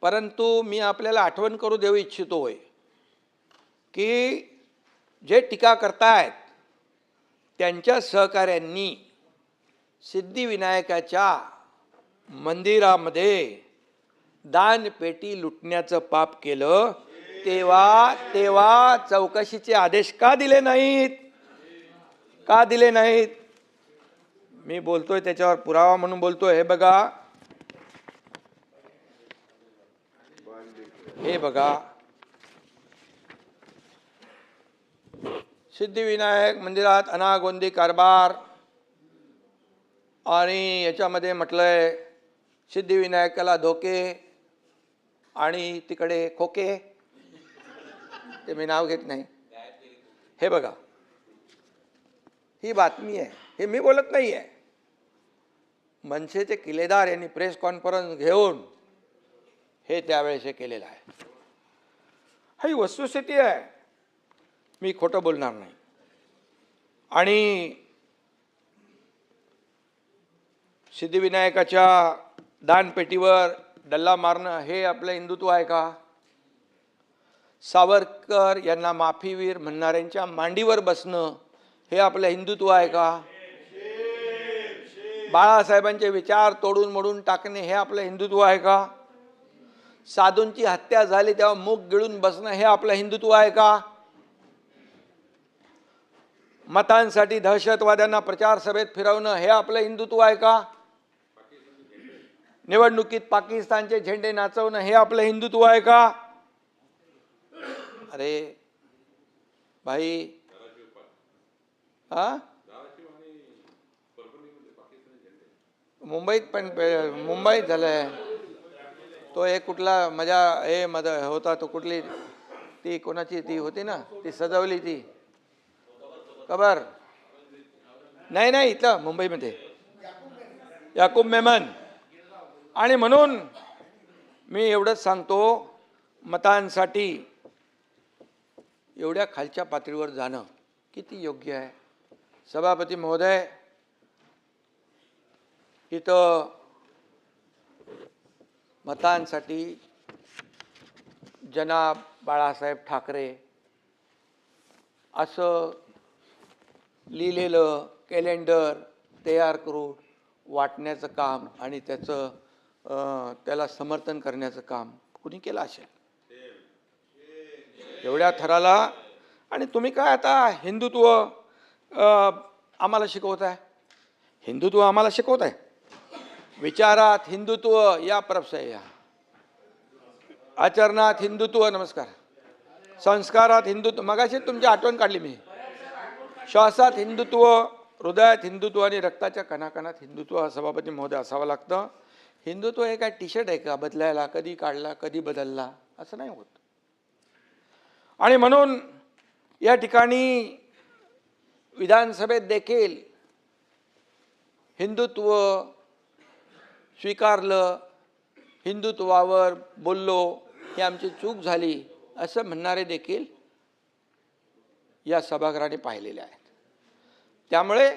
परंतु मी आपल्याला आठवण करू देऊ इच्छितोय की जे टीका करतायत त्यांच्या सहकाऱ्यांनी सिद्धिविनायकाच्या मंदिरामध्ये दानपेटी लुटण्याचं पाप केलं, तेव्हा चौकशीचे आदेश का दिले नाहीत? का दिले नाहीत? मी बोलतोय त्याच्यावर पुरावा म्हणून बोलतोय. हे बघा, हे बघा, सिद्धिविनायक मंदिरात अनागोंदी कारभार आणि याच्यामध्ये म्हटलंय सिद्धिविनायकाला धोके आणि तिकडे खोके, ते मी नाव घेत नाही. हे बघा, ही बातमी आहे, हे मी बोलत नाही आहे. मनसेचे किल्लेदार यांनी प्रेस कॉन्फरन्स घेऊन हे त्यावेळेस हे केलेलं आहे. ही वस्तुस्थिती आहे, मी खोटं बोलणार नाही. आणि सिद्धिविनायकाच्या दानपेटीवर डल्ला मारणं हे आपलं हिंदुत्व आहे का? सावरकर यांना माफीवीर म्हणणाऱ्यांच्या मांडीवर बसणं हे आपलं हिंदुत्व आहे का? बाळासाहेबांचे विचार तोडून मोडून टाकणे हे आपलं हिंदुत्व आहे का? साधूंची हत्या झाली तेव्हा मूग गिळून बसणं हे आपलं हिंदुत्व आहे का? मतांसाठी दहशतवाद्यांना प्रचार सभेत फिरवणं हे आपलं हिंदुत्व आहे का? निवडणुकीत पाकिस्तानचे झेंडे नाचवणं हे आपलं हिंदुत्व आहे का? अरे भाई, हा, मुंबईत पण, मुंबईत झालंय तो एक कुठला मजा हे होता तो, कुठली ती कोणाची ती होती ना, ती सजवली ती खबर नाही, नाही इथलं मुंबईमध्ये याकूब मेमन. आणि म्हणून मी एवढंच सांगतो, मतांसाठी एवढ्या खालच्या पातळीवर जाणं किती योग्य आहे? सभापती महोदय, इथं मतांसाठी जनाब बाळासाहेब ठाकरे असं लिहिलेलं कॅलेंडर तयार करून वाटण्याचं काम आणि त्याला समर्थन करण्याचं काम कुणी केलं असेल एवढ्या थराला? आणि तुम्ही काय आता हिंदुत्व आम्हाला शिकवत आहे? हिंदुत्व आम्हाला शिकवत आहे? विचारात हिंदुत्व या प्रभसे या, आचरणात हिंदुत्व, नमस्कार, संस्कारात हिंदुत्व, मगाशी तुमची आठवण काढली मी, श्वासात हिंदुत्व, हृदयात हिंदुत्व आणि रक्ताच्या कणाकणात हिंदुत्व. सभापती महोदय असावं लागतं. हिंदुत्व हे काय टी शर्ट आहे का बदलायला, कधी काढला कधी बदलला, असं नाही होत. आणि म्हणून या ठिकाणी विधानसभेत देखील हिंदुत्व स्वीकारलं, हिंदुत्वावर बोललो, ही आमची चूक झाली असं म्हणणारे देखील या सभागृहाने पाहिलेले आहेत. त्यामुळे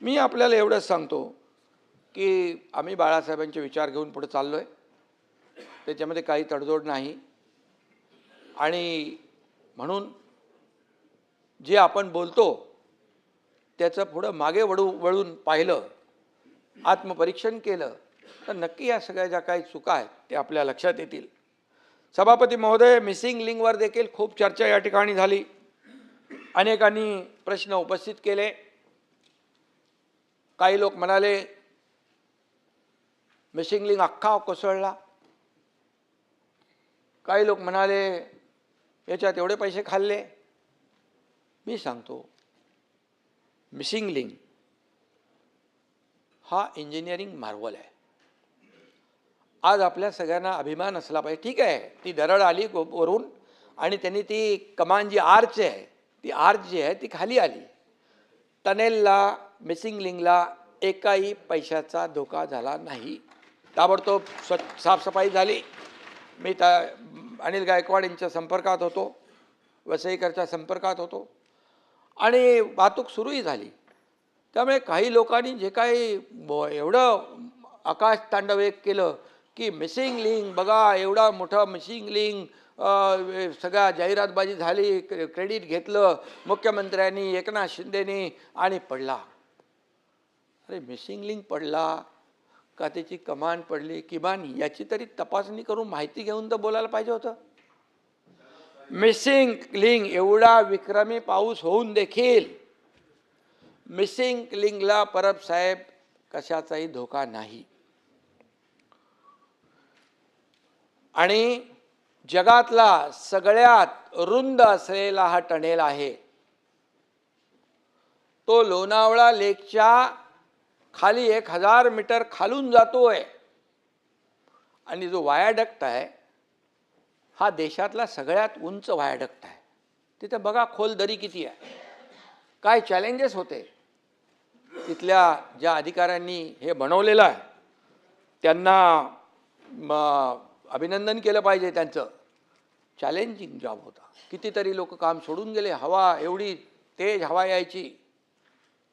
मी आपल्याला एवढंच सांगतो की आम्ही बाळासाहेबांचे विचार घेऊन पुढे चाललो आहे, त्याच्यामध्ये काही तडजोड नाही. आणि म्हणून जे आपण बोलतो त्याचं पुढं मागे वळून पाहिलं, आत्मपरीक्षण केलं तर नक्की या सगळ्या ज्या काही चुका आहेत ते आपल्या लक्षात येतील. सभापती महोदय, मिसिंग लिंकवर देखील खूप चर्चा या ठिकाणी झाली. अनेकांनी प्रश्न उपस्थित केले. काही लोक म्हणाले मिसिंग लिंक अख्खा कोसळला. काही लोक म्हणाले याच्यात एवढे पैसे खाल्ले. मी सांगतो, मिसिंग लिंक हा इंजिनिअरिंग मार्वल आहे. आज आपल्या सगळ्यांना अभिमान असला पाहिजे. ठीक आहे, ती दरड आली वरून आणि त्यांनी ती कमान जी आर्च आहे, ती आर्च जी आहे ती खाली आली. टनेलला, मिसिंग लिंकला एकाही पैशाचा धोका झाला नाही. ताबडतोब साफसफाई झाली. मी अनिल गायकवाड यांच्या संपर्कात होतो, वसईकरच्या संपर्कात होतो आणि वाहतूक सुरूही झाली. त्यामुळे काही लोकांनी जे काही एवढं आकाश तांडव एक केलं की मिसिंग लिंक बघा, एवढा मोठा मिसिंग लिंक, सगळ्या जाहिरातबाजी झाली, क्रेडिट घेतलं मुख्यमंत्र्यांनी, एकनाथ शिंदेनी आणि पडला. अरे मिसिंग लिंक पडला का त्याची कमान पडली, किमान याची तरी तपासणी करून माहिती घेऊन तर बोलायला पाहिजे होतं. मिसिंग लिंक एवढा विक्रमी पाऊस होऊन देखील मिसिंग लिंकला परब साहेब कशाचाही धोका नाही. आणि जगातला सगळ्यात रुंद असलेला हा टनेल आहे. तो लोणावळा लेकच्या खाली 1000 मीटर खालून जातोय. आणि जो वायाडक्ट आहे हा देशातला सगळ्यात उंच वायाडक्ट आहे. तिथे बघा खोल दरी किती आहे, काय चॅलेंजेस होते. तिथल्या ज्या अधिकाऱ्यांनी हे बनवलेलं आहे त्यांना अभिनंदन केलं पाहिजे. त्यांचं चॅलेंजिंग जॉब होता. कितीतरी लोक काम सोडून गेले. हवा एवढी तेज हवा यायची,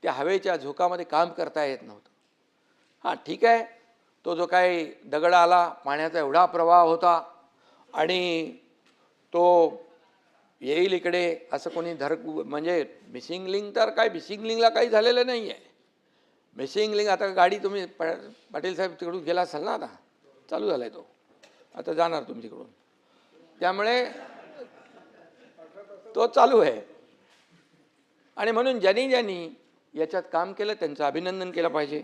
त्या हवेच्या झोकामध्ये काम करता येत नव्हतं. हां ठीक आहे, तो जो काही दगड आला, पाण्याचा एवढा प्रवाह होता आणि तो येईल इकडे असं कोणी म्हणजे मिसिंग लिंक तर काय, मिसिंग लिंकला काही झालेलं नाही आहे. मिसिंग लिंक आता गाडी तुम्ही पाटील साहेब तिकडून गेला असाल ना, आता चालू झाला आहे तो, आता जाणार तुम्ही तिकडून, त्यामुळे तो चालू आहे. आणि म्हणून ज्यांनी याच्यात काम केलं त्यांचं अभिनंदन केलं पाहिजे.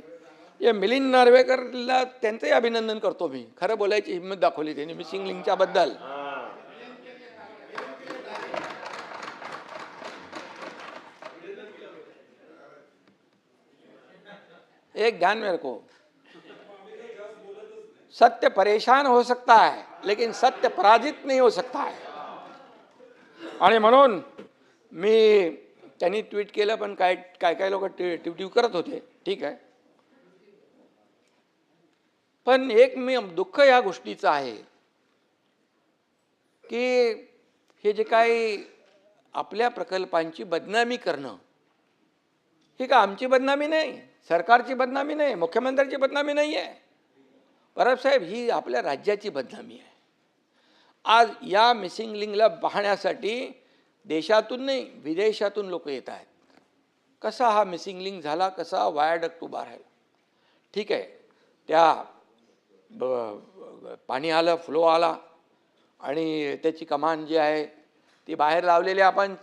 हे मिलिंद नार्वेकरला त्यांचंही अभिनंदन करतो मी. खरं बोलायची हिंमत दाखवली त्यांनी मिसिंग लिंकच्या बद्दल. एक ध्यान में रखो, सत्य परेशान हो सकता है लेकिन सत्य पराजित नहीं हो सकता है. आणि म्हणून मी त्यांनी ट्विट केलं, पण काय लोक ट्विट करत होते, ठीक आहे. पण एक मी दुःख या गोष्टीचं आहे की हे जे काही आपल्या प्रकल्पांची बदनामी करणं, ही का आमची बदनामी नाही, सरकारची बदनामी नाही, मुख्यमंत्र्यांची बदनामी नाही आहे. परब साहेब, ही आपल्या राज्याची बदनामी आहे. आज या मिसिंग लिंकला पाहण्यासाठी देशातून नाही विदेशातून लोक येत आहेत. कसा हा मिसिंग लिंक झाला, कसा वायाडक्ट उभा राहिला. ठीक आहे, त्या पाणी आलं, फ्लो आला आणि त्याची कमान जी आहे ती बाहेर लावलेली आपण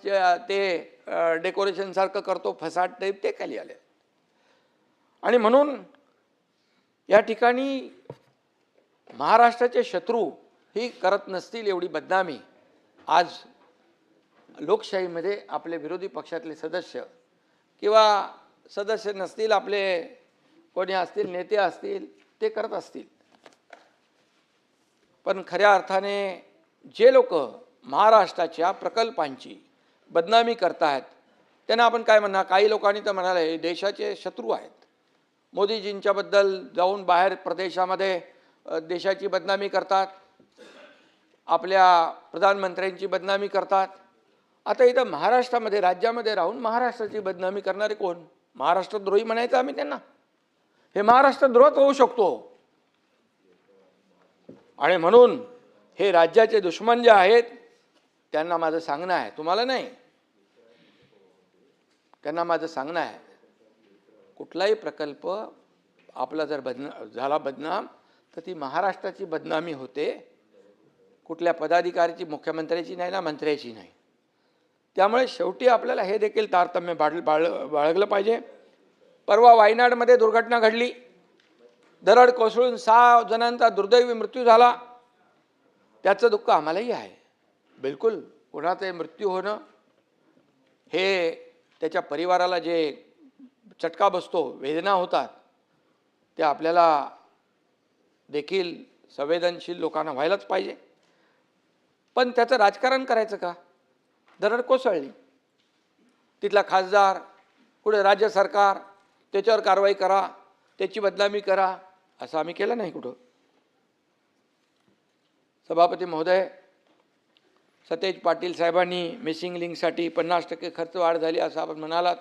ते डेकोरेशनसारखं करतो, फसाड टाईप, ते खाली आले. आणि म्हणून या ठिकाणी महाराष्ट्राचे शत्रू ही करत नसतील एवढी बदनामी आज लोकशाहीमध्ये आपले विरोधी पक्षातले सदस्य किंवा सदस्य नसतील, आपले कोणी असतील, नेते असतील, ते करत असतील. पण खऱ्या अर्थाने जे लोक महाराष्ट्राच्या प्रकल्पांची बदनामी करतायत त्यांना आपण काय म्हणणार. काही लोकांनी तर म्हणाले हे देशाचे शत्रू आहेत. मोदीजींच्याबद्दल जाऊन बाहेर प्रदेशामध्ये देशाची बदनामी करतात, आपल्या प्रधानमंत्र्यांची बदनामी करतात. आता इथं महाराष्ट्रामध्ये, राज्यामध्ये राहून महाराष्ट्राची बदनामी करणारे कोण? महाराष्ट्रद्रोही म्हणायचं आम्ही त्यांना? हे महाराष्ट्रद्रोहच होऊ शकतो. आणि म्हणून हे राज्याचे दुश्मन जे आहेत त्यांना माझं सांगणं आहे, तुम्हाला नाही, त्यांना माझं सांगणं आहे, कुठलाही प्रकल्प आपला जर झाला बदनाम तर ती महाराष्ट्राची बदनामी होते, कुठल्या पदाधिकाऱ्याची, मुख्यमंत्र्याची नाही ना, मंत्र्याची नाही. त्यामुळे शेवटी आपल्याला हे देखील तारतम्य बाळगलं पाहिजे. परवा वायनाडमध्ये दुर्घटना घडली, दरड कोसळून 6 जणांचा दुर्दैवी मृत्यू झाला, त्याचं दुःख आम्हालाही आहे. बिलकुल कोणाचे मृत्यू होणं हे त्याच्या परिवाराला जे चटका बसतो, वेदना होतात, ते आपल्याला देखील संवेदनशील लोकांना व्हायलाच पाहिजे. पण त्याचं राजकारण करायचं का? दरड कोसळली, तिथला खासदार, पुढे राज्य सरकार त्याच्यावर कारवाई करा, त्याची बदनामी करा, असं आम्ही केलं नाही कुठं. सभापती महोदय, सतेज पाटील साहेबांनी मिसिंग लिंकसाठी 50% खर्च वाढ झाली असं आपण म्हणालात.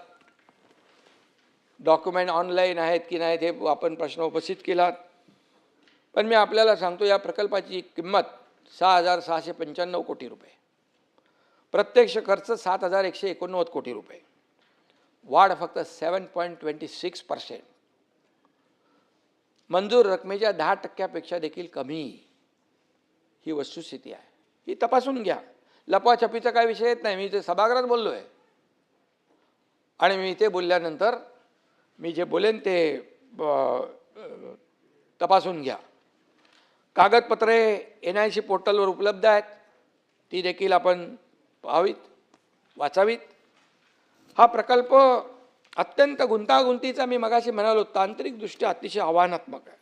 डॉक्युमेंट ऑनलाईन आहेत की नाहीत हे आपण प्रश्न उपस्थित केलात. पण मी आपल्याला सांगतो, या प्रकल्पाची किंमत 6,695 कोटी रुपये, प्रत्यक्ष खर्च 7,189 कोटी रुपये, वाढ फक्त 7.26%, मंजूर रकमेच्या 10% देखील कमी. ही वस्तुस्थिती आहे, ही तपासून घ्या. लपवाछपीचा काय विषय येत नाही. मी ते सभागृहात बोललो आहे आणि मी इथे बोलल्यानंतर मी जे बोलेन ते तपासून घ्या. कागदपत्रे NIC पोर्टलवर उपलब्ध आहेत, ती देखील आपण पाहावीत, वाचावीत. हा प्रकल्प अत्यंत गुंतागुंतीचा, मी मगाशी म्हणालो, तांत्रिकदृष्ट्या अतिशय आव्हानात्मक आहे.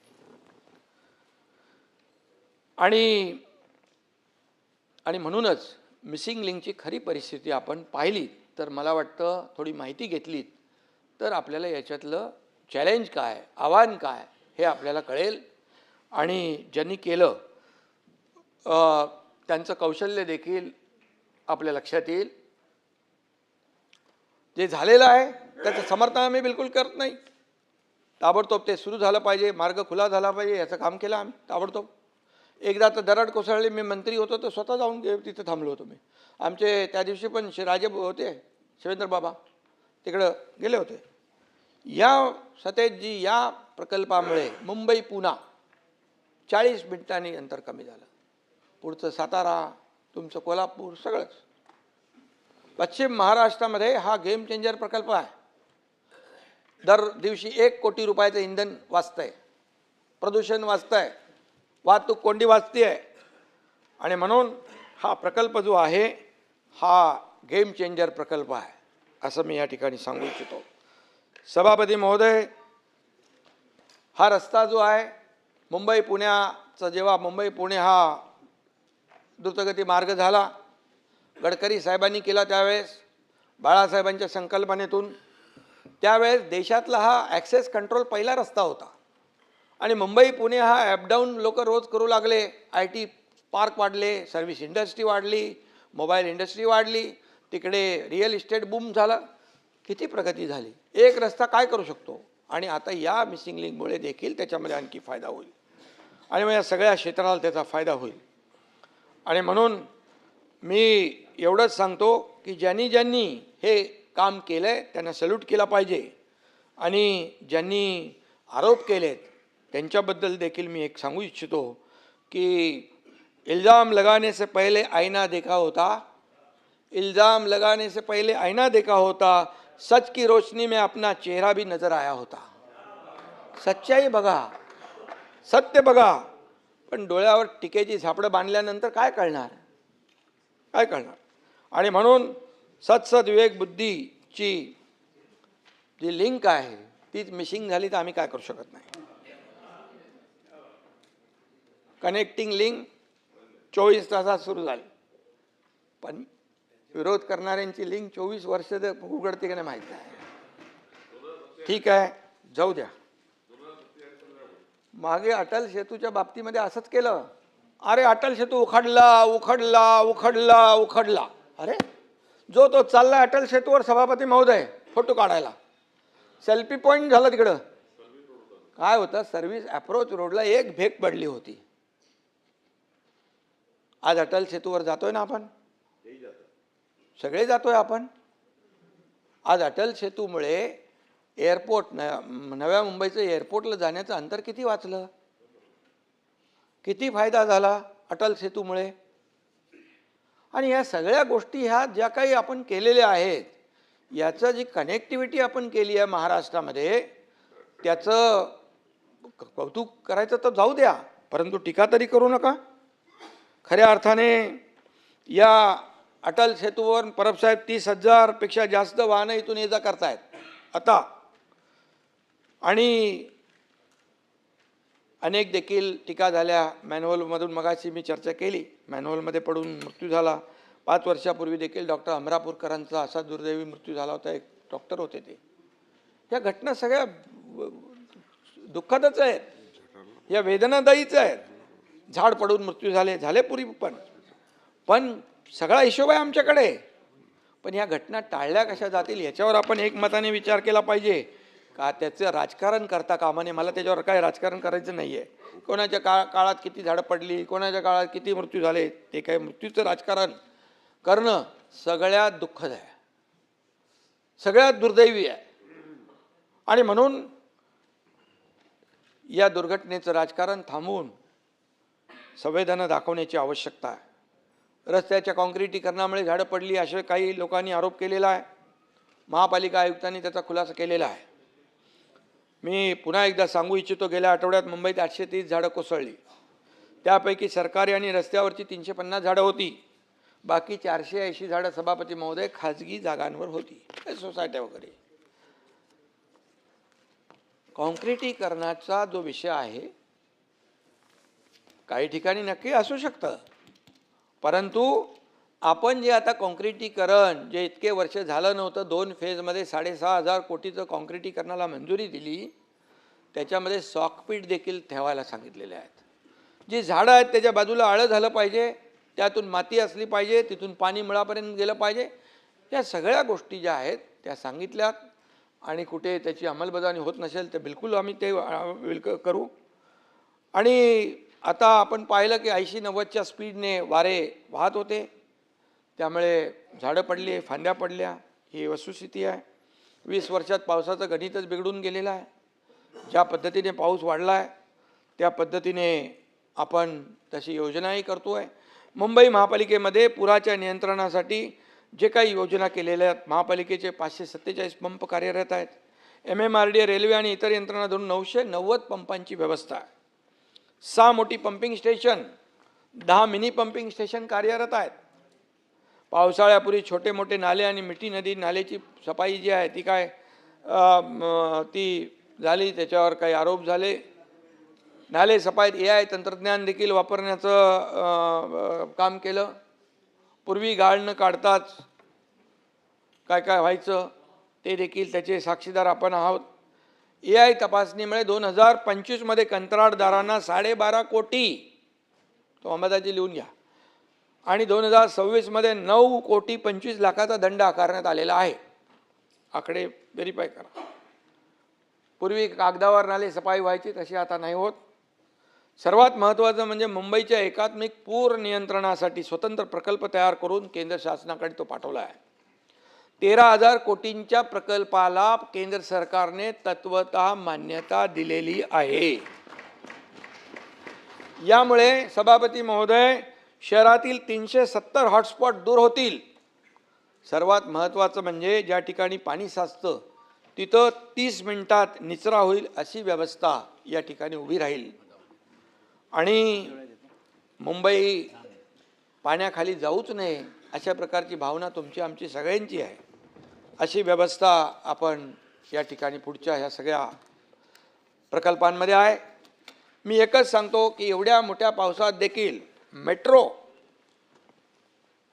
आणि म्हणूनच मिसिंग लिंकची खरी परिस्थिती आपण पाहिली तर मला वाटतं, थोडी माहिती घेतलीत तर आपल्याला याच्यातलं चॅलेंज काय, आव्हान काय हे आपल्याला कळेल. आणि ज्यांनी केलं त्यांचं कौशल्य देखील आपल्या लक्षात येईल. जे झालेलं आहे त्याचं समर्थन आम्ही बिलकुल करत नाही. ताबडतोब ते सुरू झालं पाहिजे, मार्ग खुला झाला पाहिजे, याचं काम केलं आम्ही ताबडतोब. एकदा तर दरड कोसळली, मी मंत्री होतो तर स्वतः जाऊन तिथे थांबलो होतो. मी आमचे त्या दिवशी पण राजे होते, शिवेंद्र बाबा तिकडं गेले होते. या सतेजजी, या प्रकल्पामुळे मुंबई पुणा 40 मिनिटांनी अंतर कमी झालं. पुढचं सातारा, तुमचं कोल्हापूर, सगळंच. पश्चिम महाराष्ट्रामध्ये हा गेम चेंजर प्रकल्प आहे. दर दिवशी 1 कोटी रुपयाचं इंधन वाचतंय, प्रदूषण वाचतंय, वाहतूक कोंडी वाचते आहे. आणि म्हणून हा प्रकल्प जो आहे हा गेम चेंजर प्रकल्प आहे असं मी या ठिकाणी सांगू इच्छितो. सभापती महोदय, हा रस्ता जो आहे मुंबई पुण्याचा, जेव्हा मुंबई पुणे हा द्रुतगती मार्ग झाला, गडकरी साहेबांनी केला त्यावेळेस, बाळासाहेबांच्या संकल्पनेतून, त्यावेळेस देशातला हा ॲक्सेस कंट्रोल पहिला रस्ता होता. आणि मुंबई पुणे हा ॲपडाऊन लोक रोज करू लागले. IT पार्क वाढले, सर्व्हिस इंडस्ट्री वाढली, मोबाईल इंडस्ट्री वाढली, तिकडे रिअल इस्टेट बूम झाला, किती प्रगती झाली. एक रस्ता काय करू शकतो. आणि आता या मिसिंग लिंकमुळे देखील त्याच्यामध्ये आणखी फायदा होईल आणि मग या सगळ्या क्षेत्राला त्याचा फायदा होईल. आणि म्हणून मी एवढंच सांगतो की ज्यांनी ज्यांनी हे काम केलं आहे त्यांना सल्यूट केला पाहिजे. आणि ज्यांनी आरोप केलेत त्यांच्याबद्दल देखील मी एक सांगू इच्छितो की इल्ज़ाम लगाने से पहले आईना देखा होता, इल्ज़ाम लगाने से पहले आईना देखा होता, सच की रोशनी में अपना चेहरा भी नजर आया होता. सच्चाई बघा, सत्य बघा, पण डोळ्यावर टिकेची झापडं बांधल्यानंतर काय कळणार, काय कळणार. आणि म्हणून सत्सद विवेक बुद्धीची जी लिंक आहे तीच मिसिंग झाली तर आम्ही काय करू शकत नाही. कनेक्टिंग लिंक 24 तासात सुरू झाली, पण विरोध करणाऱ्यांची लिंक 24 वर्ष उघडते की नाही माहीत नाही. ठीक आहे, जाऊ द्या. मागे अटल सेतूच्या बाबतीमध्ये असंच केलं. अरे अटल सेतू उखडला उखडला उखडला उखडला. अरे जो तो चालला अटल सेतूवर सभापती महोदय फोटो काढायला, सेल्फी पॉईंट झाला तिकडं. काय होतं, सर्व्हिस अप्रोच रोडला एक भेग पडली होती. आज अटल सेतूवर जातोय ना आपण, सगळे जातोय आपण. आज अटल सेतूमुळे एअरपोर्ट, नव्या मुंबईचं एअरपोर्टला जाण्याचं अंतर किती वाचलं, किती फायदा झाला अटल सेतूमुळे. आणि या सगळ्या गोष्टी ह्या ज्या काही आपण केलेल्या आहेत, याचं जी कनेक्टिव्हिटी आपण केली आहे महाराष्ट्रामध्ये, त्याचं कौतुक करायचं तर जाऊ द्या, परंतु टीका तरी करू नका. खऱ्या अर्थाने या अटल सेतूवर परबसाहेब 30,000 पेक्षा जास्त वाहनं इथून ये जा करतायत आता. आणि अनेक देखील टीका झाल्या मॅन्युअलमधून. मगाशी मी चर्चा केली, मॅन्युअलमध्ये पडून मृत्यू झाला. 5 वर्षापूर्वी देखील डॉक्टर अमरापूरकरांचा असा दुर्दैवी मृत्यू झाला होता. एक डॉक्टर होते ते. या घटना सगळ्या दुःखदच आहेत, या वेदनादायीच आहेत. झाड पडून मृत्यू झाले पूर्वी, पण सगळा हिशोब आहे आमच्याकडे. पण या घटना टाळल्या कशा जातील याच्यावर आपण एकमताने विचार केला पाहिजे का. त्याचं राजकारण करता कामा नये. मला त्याच्यावर काय राजकारण करायचं नाही आहे. कोणाच्या काळात किती झाडं पडली, कोणाच्या काळात किती मृत्यू झाले, ते काय मृत्यूचं राजकारण करणं सगळ्यात दुःखद आहे, सगळ्यात दुर्दैवी आहे. आणि म्हणून या दुर्घटनेचं राजकारण थांबवून संवेदना दाखवण्याची आवश्यकता आहे. रस्त्याच्या काँक्रिटीकरणामुळे झाडं पडली असे काही लोकांनी आरोप केलेला आहे. महापालिका आयुक्तांनी त्याचा खुलासा केलेला आहे. मी पुन्हा एकदा सांगू इच्छितो, गेल्या आठवड्यात मुंबईत 830 झाडं कोसळली. त्यापैकी सरकारी आणि रस्त्यावरची 350 झाडं होती. बाकी 480 झाडं सभापती महोदय खाजगी जागांवर होती, सोसायट्या वगैरे. काँक्रिटीकरणाचा जो विषय आहे काही ठिकाणी नक्की असू शकतं, परंतु आपण जे आता काँक्रिटीकरण जे इतके वर्ष झालं नव्हतं, 2 फेजमध्ये 6,500 कोटीचं काँक्रिटीकरणाला मंजुरी दिली, त्याच्यामध्ये सॉकपीट देखील ठेवायला सांगितलेले आहेत. जी झाडं आहेत त्याच्या बाजूला आळं झालं पाहिजे, त्यातून माती असली पाहिजे, तिथून पाणी मुळापर्यंत गेलं पाहिजे. या सगळ्या गोष्टी ज्या आहेत त्या सांगितल्यात. आणि कुठे त्याची अंमलबजावणी होत नसेल तर बिलकुल आम्ही ते करू. आणि आता आपण पाहिलं की 80-90च्या स्पीडने वारे वाहत होते, त्यामुळे झाडं पडली, फांद्या पडल्या. ही वस्तुस्थिती आहे. 20 वर्षात पावसाचं गणितच बिघडून गेलेलं आहे. ज्या पद्धतीने पाऊस वाढला आहे त्या पद्धतीने आपण तशी योजनाही करतो आहे. मुंबई महापालिकेमध्ये पुराच्या नियंत्रणासाठी जे काही योजना केलेल्या आहेत, महापालिकेचे 547 पंप कार्यरत आहेत. MMRDA, रेल्वे आणि इतर यंत्रणा धरून 990 पंपांची व्यवस्था आहे. 6 मोठी pumping station, 10 mini pumping station कार्यरत आहेत. पावसाळ्यापूर्वी छोटे मोठे नाले आणि मिठी नदी नाल्याची सफाई जी आहे ती ती झाली, त्याच्यावर काही आरोप झाले. नाले सफाईत AI तंत्रज्ञान देखील वापरण्याचं काम केलं. पूर्वी गाळ न काढताच काय काय व्हायचं ते देखील त्याचे साक्षीदार आपण आहोत. AI तपासणीमुळे 2025मध्ये कंत्राटदारांना 12.5 कोटी, तो अंबादाजी लिहून घ्या, आणि 2026मध्ये 9,25,00,000चा दंड आकारण्यात आलेला आहे. आकडे व्हेरीफाय करा. पूर्वी कागदावर नाले सफाई व्हायची, तशी आता नाही होत. सर्वात महत्त्वाचं म्हणजे मुंबईच्या एकात्मिक पूर नियंत्रणासाठी स्वतंत्र प्रकल्प तयार करून केंद्र शासनाकडे तो पाठवला आहे. 13,000 कोटींच्या प्रकल्पाला केंद्र सरकारने तत्वतः मान्यता दिलेली आहे. यामुळे सभापती महोदय, शहरातील 370 हॉटस्पॉट दूर होतील. सर्वात महत्त्वाचं म्हणजे ज्या ठिकाणी पाणी साचतं तिथं 30 मिनिटात निचरा होईल अशी व्यवस्था या ठिकाणी उभी राहील. आणि मुंबई पाण्याखाली जाऊच नये अशा प्रकारची भावना तुमची आमची सगळ्यांची आहे. अशी व्यवस्था आपण या ठिकाणी पुढच्या ह्या सगळ्या प्रकल्पांमध्ये आहे. मी एकच सांगतो की एवढ्या मोठ्या पावसात देखील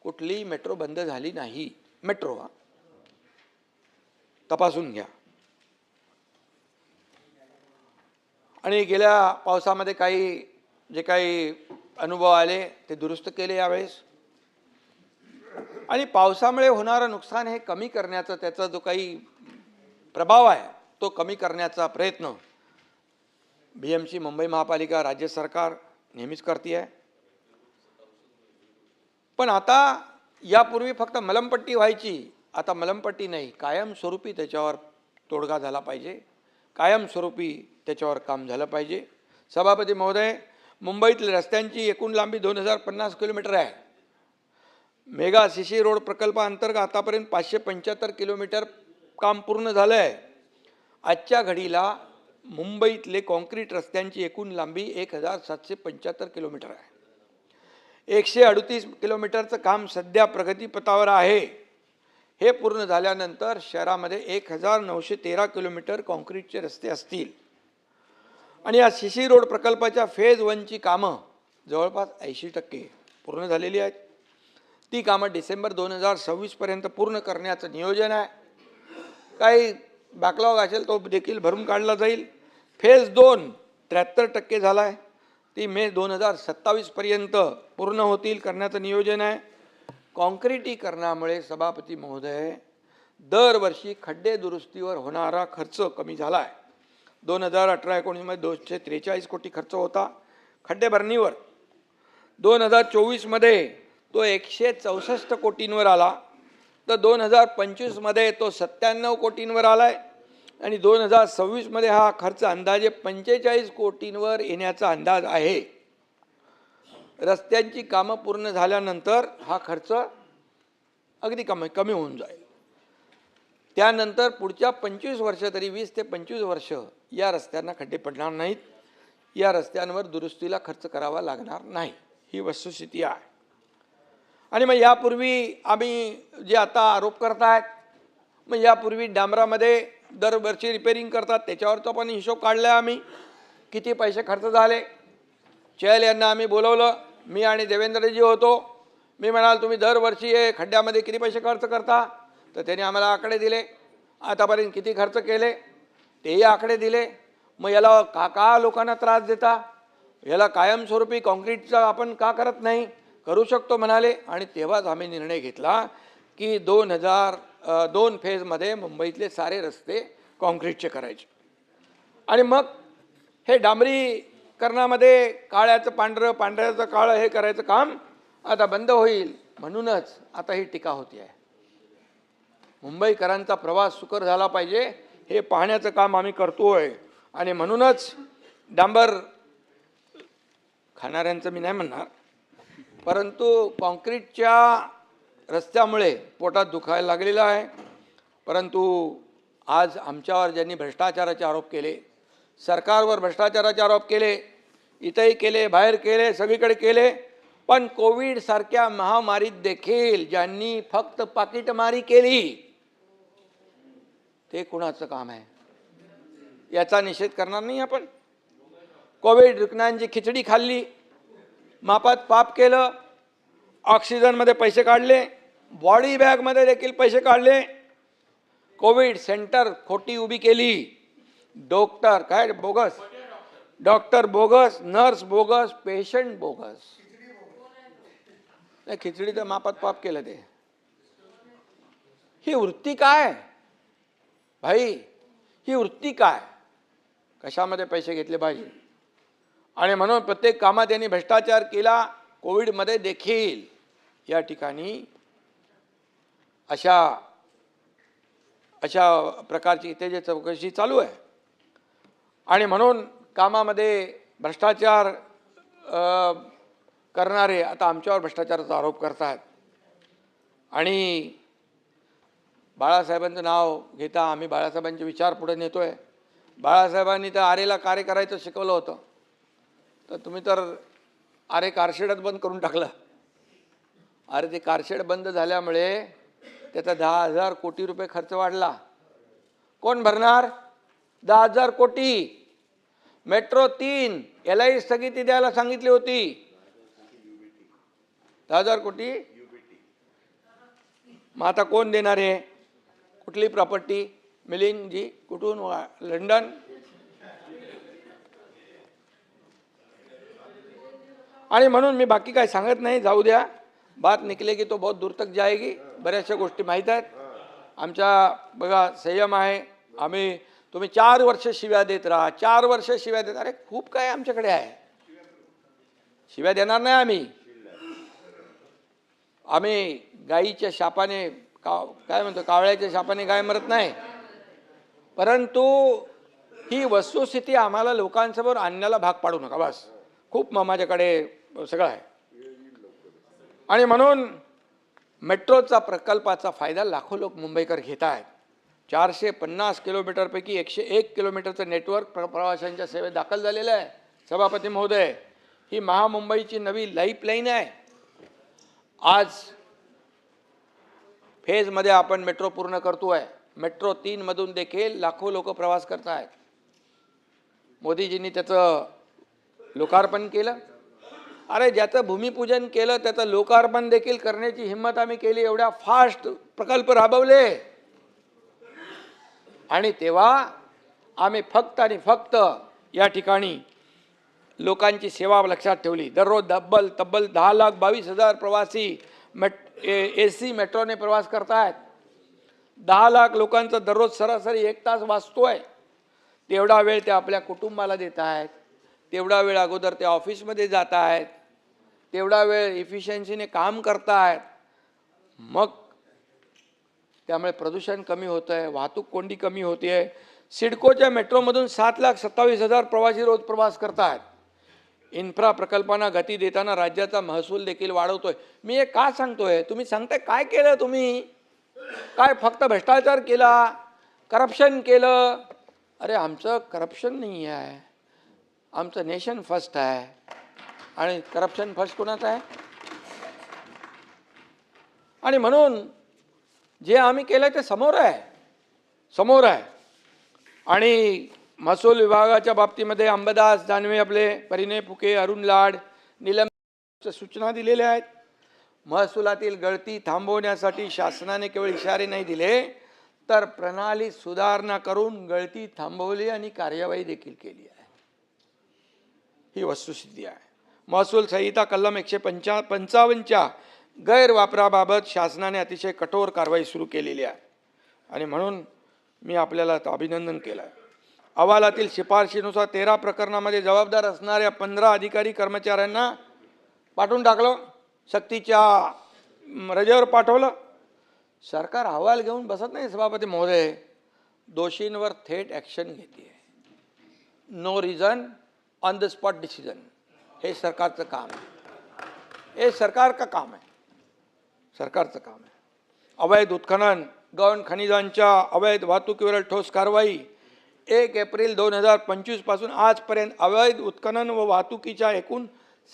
कुठलीही मेट्रो बंद झाली नाही. मेट्रो तपासून घ्या. आणि गेल्या पावसामध्ये जे काही अनुभव आले ते दुरुस्त केले यावेळेस. आणि पावसामुळे होणारं नुकसान हे कमी करण्याचा, त्याचा जो काही प्रभाव आहे तो कमी करण्याचा प्रयत्न BMC, मुंबई महापालिका, राज्य सरकार नेहमीच करते आहे. पण आता यापूर्वी फक्त मलमपट्टी व्हायची, आता मलमपट्टी नाही, कायमस्वरूपी त्याच्यावर तोडगा झाला पाहिजे, कायमस्वरूपी त्याच्यावर काम झालं पाहिजे. सभापती महोदय, मुंबईतील रस्त्यांची एकूण लांबी 2050 किलोमीटर आहे. मेगा CC रोड प्रकल्पाअंतर्गत आतापर्यंत 575 किलोमीटर काम पूर्ण झालं आहे. आजच्या घडीला मुंबईतले कॉन्क्रीट रस्त्यांची एकूण लांबी 1775 किलोमीटर आहे. 138 किलोमीटरचं काम सध्या प्रगतीपथावर आहे. हे पूर्ण झाल्यानंतर शहरामध्ये 1913 किलोमीटर कॉन्क्रीटचे रस्ते असतील. आणि या सीसी रोड प्रकल्पाच्या फेज 1ची कामं जवळपास 80% पूर्ण झालेली आहेत. ती कामं डिसेंबर 2026 पर्यंत पूर्ण करण्याचं नियोजन आहे. काही बॅकलॉग असेल तो देखील भरून काढला जाईल. फेज 2 73% झाला आहे. ती मे 2027 पर्यंत पूर्ण होतील करण्याचं नियोजन आहे. कॉन्क्रिटीकरणामुळे सभापती महोदय दरवर्षी खड्डे दुरुस्तीवर होणारा खर्च कमी झाला आहे. 2018-19 मध्ये 243 कोटी खर्च होता खड्डे भरणीवर. 2024 मध्ये तो 164 कोटींवर आला. तर 2025 मध्ये तो 97 कोटींवर आलाय. आणि 2026 मध्ये हा खर्च अंदाजे 45 कोटींवर येण्याचा अंदाज आहे. रस्त्यांची कामं पूर्ण झाल्यानंतर हा खर्च अगदी कमी होऊन जाईल. त्यानंतर पुढच्या 25 वर्ष तरी 20 ते 25 वर्ष या रस्त्यांना खड्डे पडणार नाहीत. या रस्त्यांवर दुरुस्तीला खर्च करावा लागणार नाही. ही वस्तुस्थिती आहे. आणि मग यापूर्वी आम्ही जे आता आरोप करतायत, मग यापूर्वी डांबरामध्ये दरवर्षी रिपेरिंग करतात त्याच्यावरचा पण हिशोब काढला आहे आम्ही. किती पैसे खर्च झाले. चहल यांना आम्ही बोलवलं. मी आणि देवेंद्रजी होतो. मी म्हणाल तुम्ही दरवर्षी हे खड्ड्यामध्ये किती पैसे खर्च करता. तर त्यांनी आम्हाला आकडे दिले. आतापर्यंत किती खर्च केले तेही आकडे दिले. मग याला का लोकांना त्रास देता. याला कायमस्वरूपी कॉन्क्रीटचा आपण का करत नाही. करू शकतो म्हणाले. आणि तेव्हाच आम्ही निर्णय घेतला की 2002 फेजमध्ये मुंबईतले सारे रस्ते कॉन्क्रीटचे करायचे. आणि मग हे डांबरीकरणामध्ये काळ्याचं पांढरं पांढऱ्याचं काळं हे करायचं काम आता बंद होईल. म्हणूनच आता ही टीका होती आहे. मुंबईकरांचा प्रवास सुकर झाला पाहिजे हे पाहण्याचं काम आम्ही करतोय. आणि म्हणूनच डांबर खाणाऱ्यांचं मी नाही म्हणणार, परंतु कॉन्क्रीटच्या रस्त्यामुळे पोटात दुखायला लागलेलं आहे. परंतु आज आमच्यावर ज्यांनी भ्रष्टाचाराचे आरोप केले, सरकारवर भ्रष्टाचाराचे आरोप केले, इथंही केले, बाहेर केले, सगळीकडे केले, पण कोविडसारख्या महामारीत देखील ज्यांनी फक्त पाकिटमारी केली ते कुणाचं काम आहे. याचा निषेध करणार नाही आपण. कोविड रुग्णांची खिचडी खाल्ली, मापात पाप केलं, ऑक्सिजनमध्ये पैसे काढले, बॉडी बॅगमध्ये देखील पैसे काढले, कोविड सेंटर खोटी उभी केली, डॉक्टर काय bogus, doctor bogus, nurse bogus, patient bogus. नाही खिचडी तर मापात पाप केलं ते. ही वृत्ती काय भाई. ही वृत्ती काय. कशामध्ये पैसे घेतले पाहिजे. आणि म्हणून प्रत्येक कामात त्यांनी भ्रष्टाचार केला. कोविडमध्ये देखील या ठिकाणी अशा प्रकारची इथे जे चौकशी चालू आहे. आणि म्हणून कामामध्ये भ्रष्टाचार करणारे आता आमच्यावर भ्रष्टाचाराचा आरोप करतात. आणि बाळासाहेबांचं नाव घेता आम्ही बाळासाहेबांचे विचार पुढे नेतोय. बाळासाहेबांनी तर आरेला कार्य करायचं शिकवलं होतं. तर तुम्ही तर आरे कारशेडच बंद करून टाकलं. अरे ते कारशेड बंद झाल्यामुळे त्याचा 10,000 कोटी रुपये खर्च वाढला. कोण भरणार 10,000 कोटी. मेट्रो 3 यालाही स्थगिती द्यायला सांगितली होती. 10,000 कोटी. मग आता कोण देणार आहे. कुठली प्रॉपर्टी मिलिंद जी कुठून. लंडन. आणि म्हणून मी बाकी काय सांगत नाही. जाऊ द्या. बात निकलेगी तो बहुत दूर तक जाएगी. बऱ्याचशा गोष्टी माहीत आहेत. आमच्या बघा संयम आहे. आम्ही तुम्ही 4 वर्ष शिव्या देत राहा. 4 वर्ष शिव्या देत. अरे खूप काय आमच्याकडे आहे. शिव्या देणार नाही आम्ही. आम्ही गाईच्या शापाने काय म्हणतो कावळ्याच्या शापाने गाय मरत नाही. परंतु ही वस्तुस्थिती आम्हाला लोकांसमोर आणण्याला भाग पाडू नका बस. खूप माझ्याकडे सगळं आहे. आणि म्हणून मेट्रोचा प्रकल्पाचा फायदा लाखो लोक मुंबईकर घेत आहेत. 450 किलोमीटरपैकी 101 किलोमीटरचं नेटवर्क प्रवाशांच्या सेवेत दाखल झालेलं आहे. सभापती महोदय, ही महामुंबईची नवी लाईफलाईन आहे. आज फेजमध्ये आपण मेट्रो पूर्ण करतोय. मेट्रो 3 मधून देखील लाखो लोक प्रवास करत आहेत. मोदीजींनी त्याचं लोकार्पण केलं. अरे ज्याचं भूमिपूजन केलं त्याचं लोकार्पण देखील करण्याची हिंमत आम्ही केली. एवढ्या फास्ट प्रकल्प राबवले आणि तेव्हा आम्ही फक्त आणि फक्त या ठिकाणी लोकांची सेवा लक्षात ठेवली. दररोज तब्बल 10,22,000 प्रवासी AC मेट्रोने प्रवास करतायत. 10 लाख लोकांचा दररोज सरासरी 1 तास वाचतोय. तेवढा वेळ ते आपल्या कुटुंबाला देत आहेत. तेवढा वेळ अगोदर ते ऑफिसमध्ये जात आहेत. तेवढा वेळ इफिशियन्सीने काम करतायत. मग त्यामुळे प्रदूषण कमी होतं आहे, वाहतूक कोंडी कमी होते आहे. सिडकोच्या मेट्रोमधून 7,27,000 प्रवासी रोज प्रवास करतायत. इन्फ्रा प्रकल्पांना गती देताना राज्याचा महसूल देखील वाढवतोय. मी हे का सांगतोय? तुम्ही सांगताय काय केलं तुम्ही? काय फक्त भ्रष्टाचार केला, करप्शन केलं? अरे आमचं करप्शन नाही आहे, आमचं नेशन फर्स्ट आहे. आणि करप्शन फर्स्ट कोणाचं आहे? आणि म्हणून जे आम्ही केलं ते समोर आहे. आणि महसूल विभागाच्या बाबतीमध्ये अंबादास दानवे, आपले परिणय फुके, अरुण लाड, नीलम सूचना दिलेल्या आहेत. महसुलातील गळती थांबवण्यासाठी शासनाने केवळ इशारे नाही दिले, तर प्रणाली सुधारणा करून गळती थांबवली आणि कार्यवाही देखील केली आहे. ही वस्तुस्थिती आहे. महसूल संहिता कलम 155च्या गैरवापराबाबत शासनाने अतिशय कठोर कारवाई सुरू केलेली आहे. आणि म्हणून मी आपल्याला अभिनंदन केलं आहे. अहवालातील शिफारशीनुसार 13 प्रकरणामध्ये जबाबदार असणाऱ्या 15 अधिकारी कर्मचाऱ्यांना पाठवून टाकलं, सक्तीच्या रजेवर पाठवलं. सरकार अहवाल घेऊन बसत नाही सभापती महोदय, दोषींवर थेट ॲक्शन घेते. No reason on the spot decision. हे सरकारचं काम आहे. हे सरकार का काम आहे, सरकारचं काम आहे. अवैध उत्खनन, गौण खनिजांच्या अवैध वाहतुकीवर ठोस कारवाई. 1 एप्रिल 2025 पासून आजपर्यंत अवैध उत्खनन व वाहतुकीच्या एकूण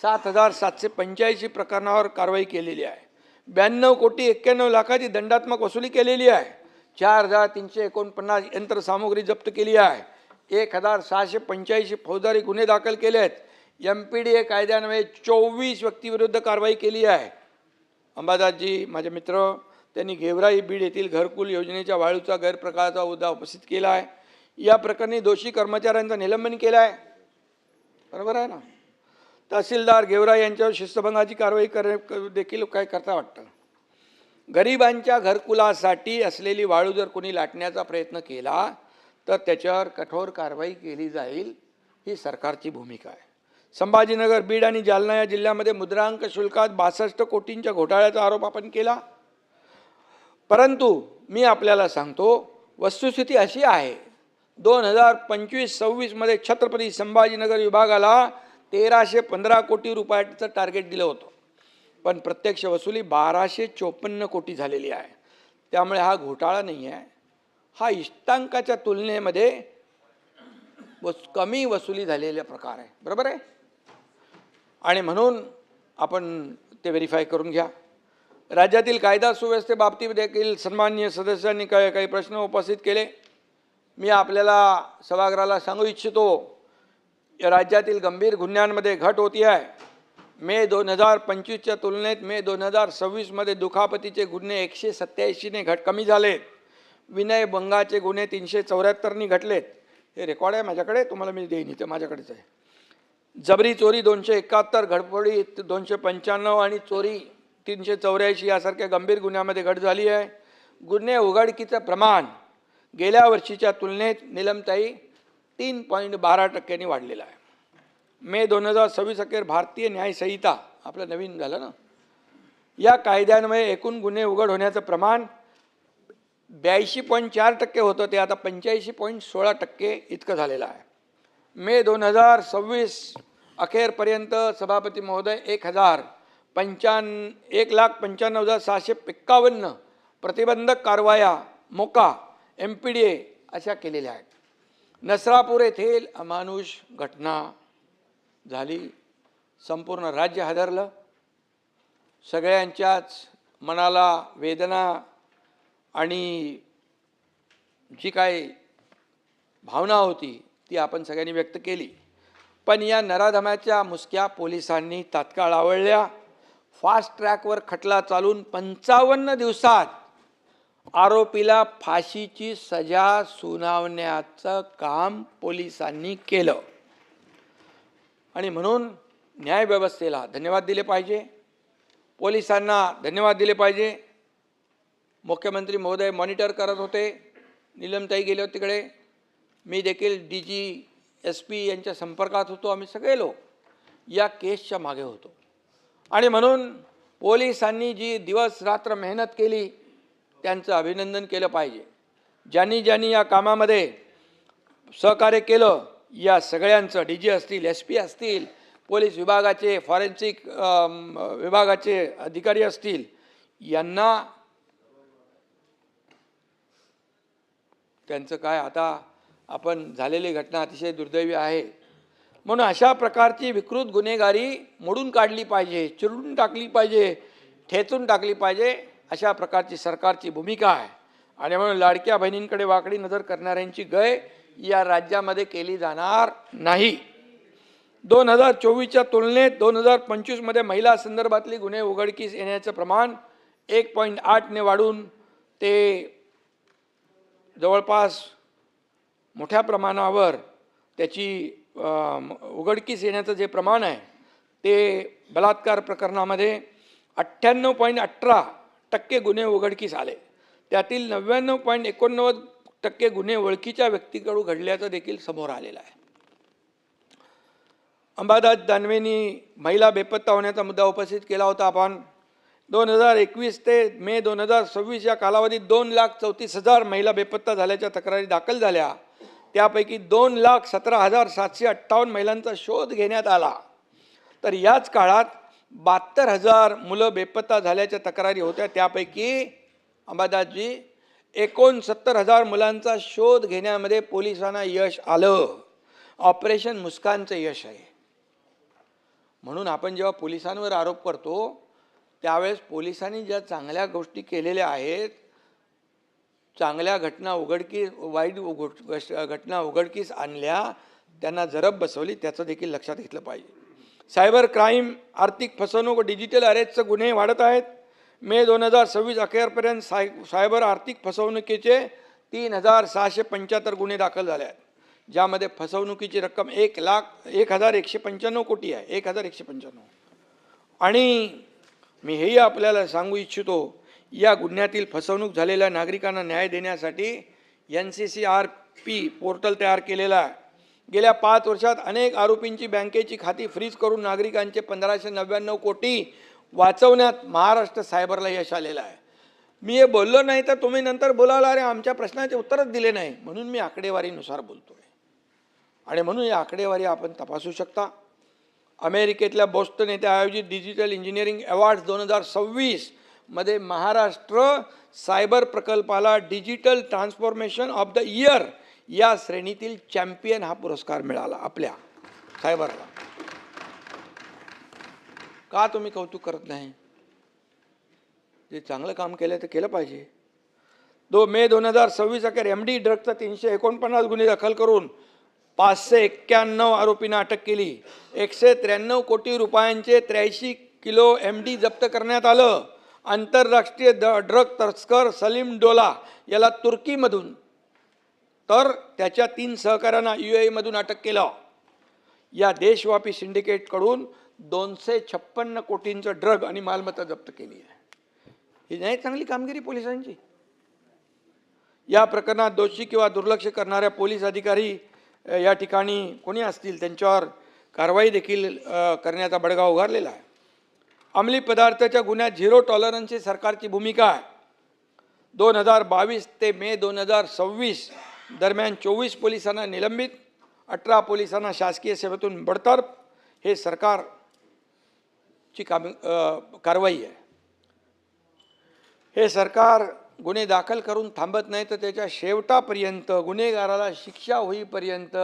7,785 प्रकरणावर कारवाई केलेली आहे. 92 कोटी 91 लाखाची दंडात्मक वसुली केलेली आहे. 4,349 यंत्रसामुग्री जप्त केली आहे. 1,685 फौजदारी गुन्हे दाखल केले आहेत. MPDA कायद्यान्वये 24 व्यक्तीविरुद्ध कारवाई केली आहे. अंबादासजी माझे मित्र, त्यांनी गेवराई बीड येथील घरकुल योजनेच्या वाळूचा गैरप्रकाराचा मुद्दा उपस्थित केला आहे. या प्रकरणी दोषी कर्मचाऱ्यांचं निलंबन केलं आहे. बरोबर आहे ना? तहसीलदार गेवराई यांच्यावर शिस्तभंगाची कारवाई देखील काय करता वाटतं. गरिबांच्या घरकुलासाठी असलेली वाळू जर कोणी लाटण्याचा प्रयत्न केला तर त्याच्यावर कठोर कारवाई केली जाईल. ही सरकारची भूमिका आहे. संभाजीनगर, बीड आणि जालना या जिल्ह्यामध्ये मुद्रांक शुल्कात 62 कोटींच्या घोटाळ्याचा आरोप आपण केला. परंतु मी आपल्याला सांगतो, वस्तुस्थिती अशी आहे, 2025-26 मध्ये छत्रपती संभाजीनगर विभागाला 1,315 कोटी रुपयाचं टार्गेट दिलं होतं, पण प्रत्यक्ष वसुली 1,254 कोटी झालेली आहे. त्यामुळे हा घोटाळा नाही आहे, हा इष्टांकाच्या तुलनेमध्ये कमी वसुली झालेला प्रकार आहे. बरोबर आहे? आणि म्हणून आपण ते व्हेरीफाय करून घ्या. राज्यातील कायदा सुव्यवस्थेबाबतीत देखील सन्माननीय सदस्यांनी काही प्रश्न उपस्थित केले. मी आपल्याला सभागृहाला सांगू इच्छितो, राज्यातील गंभीर गुन्ह्यांमध्ये घट होती आहे. मे 2025च्या तुलनेत मे 2026 मध्ये दुखापतीचे गुन्हे 187ने कमी झालेत. विनयभंगाचे गुन्हे 374नी घटलेत. हे रेकॉर्ड आहे माझ्याकडे, तुम्हाला मी देईन, इथे माझ्याकडेच आहे. जबरी चोरी 271, घडफोडी 295 आणि चोरी 384 यासारख्या गंभीर गुन्ह्यामध्ये घट झाली आहे. गुन्हे उघडकीचं प्रमाण गेल्या वर्षीच्या तुलनेत निलमताई 3.12% वाढलेलं आहे. मे 2026 अखेर भारतीय न्याय संहिता आपलं नवीन झालं ना, या कायद्यान्वये एकूण गुन्हे उघड होण्याचं प्रमाण 82.4% होतं, ते आता 85.16% इतकं झालेलं आहे. मे 2026 अखेरपर्यंत सभापती महोदय 1,95,751 प्रतिबंधक कारवाया मोका MPDA अशा केलेल्या आहेत. नसरापूर येथील अमानुष घटना झाली, संपूर्ण राज्य हादरलं. सगळ्यांच्याच मनाला वेदना आणि जी काही भावना होती ती आपण सगळ्यांनी व्यक्त केली. पण या नराधमाच्या मुसक्या पोलिसांनी तात्काळ आवळल्या. फास्ट ट्रॅकवर खटला चालून 55 दिवसात आरोपीला फाशीची सजा सुनावण्याचं काम पोलिसांनी केलं. आणि म्हणून न्यायव्यवस्थेला धन्यवाद दिले पाहिजे, पोलिसांना धन्यवाद दिले पाहिजे. मुख्यमंत्री महोदय मॉनिटर करत होते, नीलमताई गेले होते तिकडे, मी देखील DG SP यांच्या संपर्कात होतो. आम्ही सगळे लोक या केसच्या मागे होतो. आणि म्हणून पोलिसांनी जी दिवस रात्र मेहनत केली त्यांचं अभिनंदन केलं पाहिजे. ज्यांनी ज्यांनी या कामामध्ये सहकार्य केलं या सगळ्यांचं, DG असतील, SP असतील, पोलीस विभागाचे, फॉरेन्सिक विभागाचे अधिकारी असतील, यांना त्यांचं काय, आता आपण झालेली घटना अतिशय दुर्दैवी आहे. म्हणून अशा प्रकारची विकृत गुन्हेगारी मोडून काढली पाहिजे, चिरून टाकली पाहिजे, ठेचून टाकली पाहिजे. अशा प्रकारची सरकारची भूमिका आहे. आणि म्हणून लाडक्या बहिणींकडे वाकडी नजर करणाऱ्यांची गय या राज्यामध्ये केली जाणार नाही. 2024च्या तुलनेत 2025मध्ये महिला संदर्भातली गुन्हे उघडकीस येण्याचं प्रमाण 1.8 ने वाढून ते जवळपास मोठ्या प्रमाणावर त्याची उघडकीस येण्याचं जे प्रमाण आहे ते बलात्कार प्रकरणामध्ये 98.18% गुन्हे उघडकीस आले. त्यातील 99.89% गुन्हे ओळखीच्या व्यक्तीकडून घडल्याचं देखील समोर आलेलं आहे. अंबादास दानवेंनी महिला बेपत्ता होण्याचा मुद्दा उपस्थित केला होता. आपण 2021 ते मे 2026 या कालावधीत 2,34,000 महिला बेपत्ता झाल्याच्या तक्रारी दाखल झाल्या. त्यापैकी 2,17,758 महिलांचा शोध घेण्यात आला. तर याच काळात 72,000 मुलं बेपत्ता झाल्याच्या तक्रारी होत्या. त्यापैकी अंबादासजी 69,000 मुलांचा शोध घेण्यामध्ये पोलिसांना यश आलं. ऑपरेशन मुस्कानचं यश आहे. म्हणून आपण जेव्हा पोलिसांवर आरोप करतो त्यावेळेस पोलिसांनी ज्या चांगल्या गोष्टी केलेल्या आहेत, चांगल्या घटना उघडकीस, वाईट घटना उघडकीस आणल्या, त्यांना जरब बसवली, त्याचं देखील लक्षात घेतलं पाहिजे. सायबर क्राईम, आर्थिक फसवणूक व डिजिटल अरेस्टचे गुन्हे वाढत आहेत. मे 2026 अखेरपर्यंत सायबर आर्थिक फसवणुकीचे 3,675 गुन्हे दाखल झाले आहेत, ज्यामध्ये फसवणुकीची रक्कम 1,195 कोटी आहे. 1,195. आणि मी हेही आपल्याला सांगू इच्छितो, या गुन्ह्यातील फसवणूक झालेल्या नागरिकांना न्याय देण्यासाठी NCCRP पोर्टल तयार केलेला आहे. गेल्या 5 वर्षात अनेक आरोपींची बँकेची खाती फ्रीज करून नागरिकांचे 1,599 कोटी वाचवण्यात महाराष्ट्र सायबरला यश आलेलं आहे. मी हे बोललो नाही तर तुम्ही नंतर बोलाल, अरे आमच्या प्रश्नाचे उत्तरच दिले नाही. म्हणून मी आकडेवारीनुसार बोलतोय. आणि म्हणून ही आकडेवारी आपण तपासू शकता. अमेरिकेतल्या बोस्टन येथे आयोजित डिजिटल इंजिनिअरिंग अवॉर्ड्स 2026 मध्ये महाराष्ट्र सायबर प्रकल्पाला digital transformation of the year या श्रेणीतील चॅम्पियन हा पुरस्कार मिळाला आपल्या सायबरला. का तुम्ही कौतुक करत नाही? जे चांगलं काम केलं ते केलं पाहिजे. मे 2026 अखेर MD ड्रगचा 349 गुन्हे दाखल करून 591 आरोपींना अटक केली. 193 कोटी रुपयांचे 83 किलो MD जप्त करण्यात आलं. आंतरराष्ट्रीय ड्रग तस्कर सलीम डोला याला तुर्कीमधून तर त्याच्या 3 सहकाऱ्यांना UAE मधून अटक केलं. या देशव्यापी सिंडिकेटकडून 256 कोटींचं ड्रग आणि मालमत्ता जप्त केली आहे. ही नाही चांगली कामगिरी पोलिसांची. या प्रकरणात दोषी किंवा दुर्लक्ष करणाऱ्या पोलीस अधिकारी या ठिकाणी कोणी असतील त्यांच्यावर कारवाई देखील करण्याचा बडगा उगारलेला आहे. अंमली पदार्थाच्या गुन्ह्यात 0 टॉलरन्सची सरकारची भूमिका आहे. 2022 ते मे 2026 दरम्यान 24 पोलिसांना निलंबित, 18 पोलिसांना शासकीय सेवेतून बडतर्फ. हे सरकारची कारवाई आहे. हे सरकार गुन्हे दाखल करून थांबत नाही तर त्याच्या शेवटापर्यंत गुन्हेगाराला शिक्षा होईपर्यंत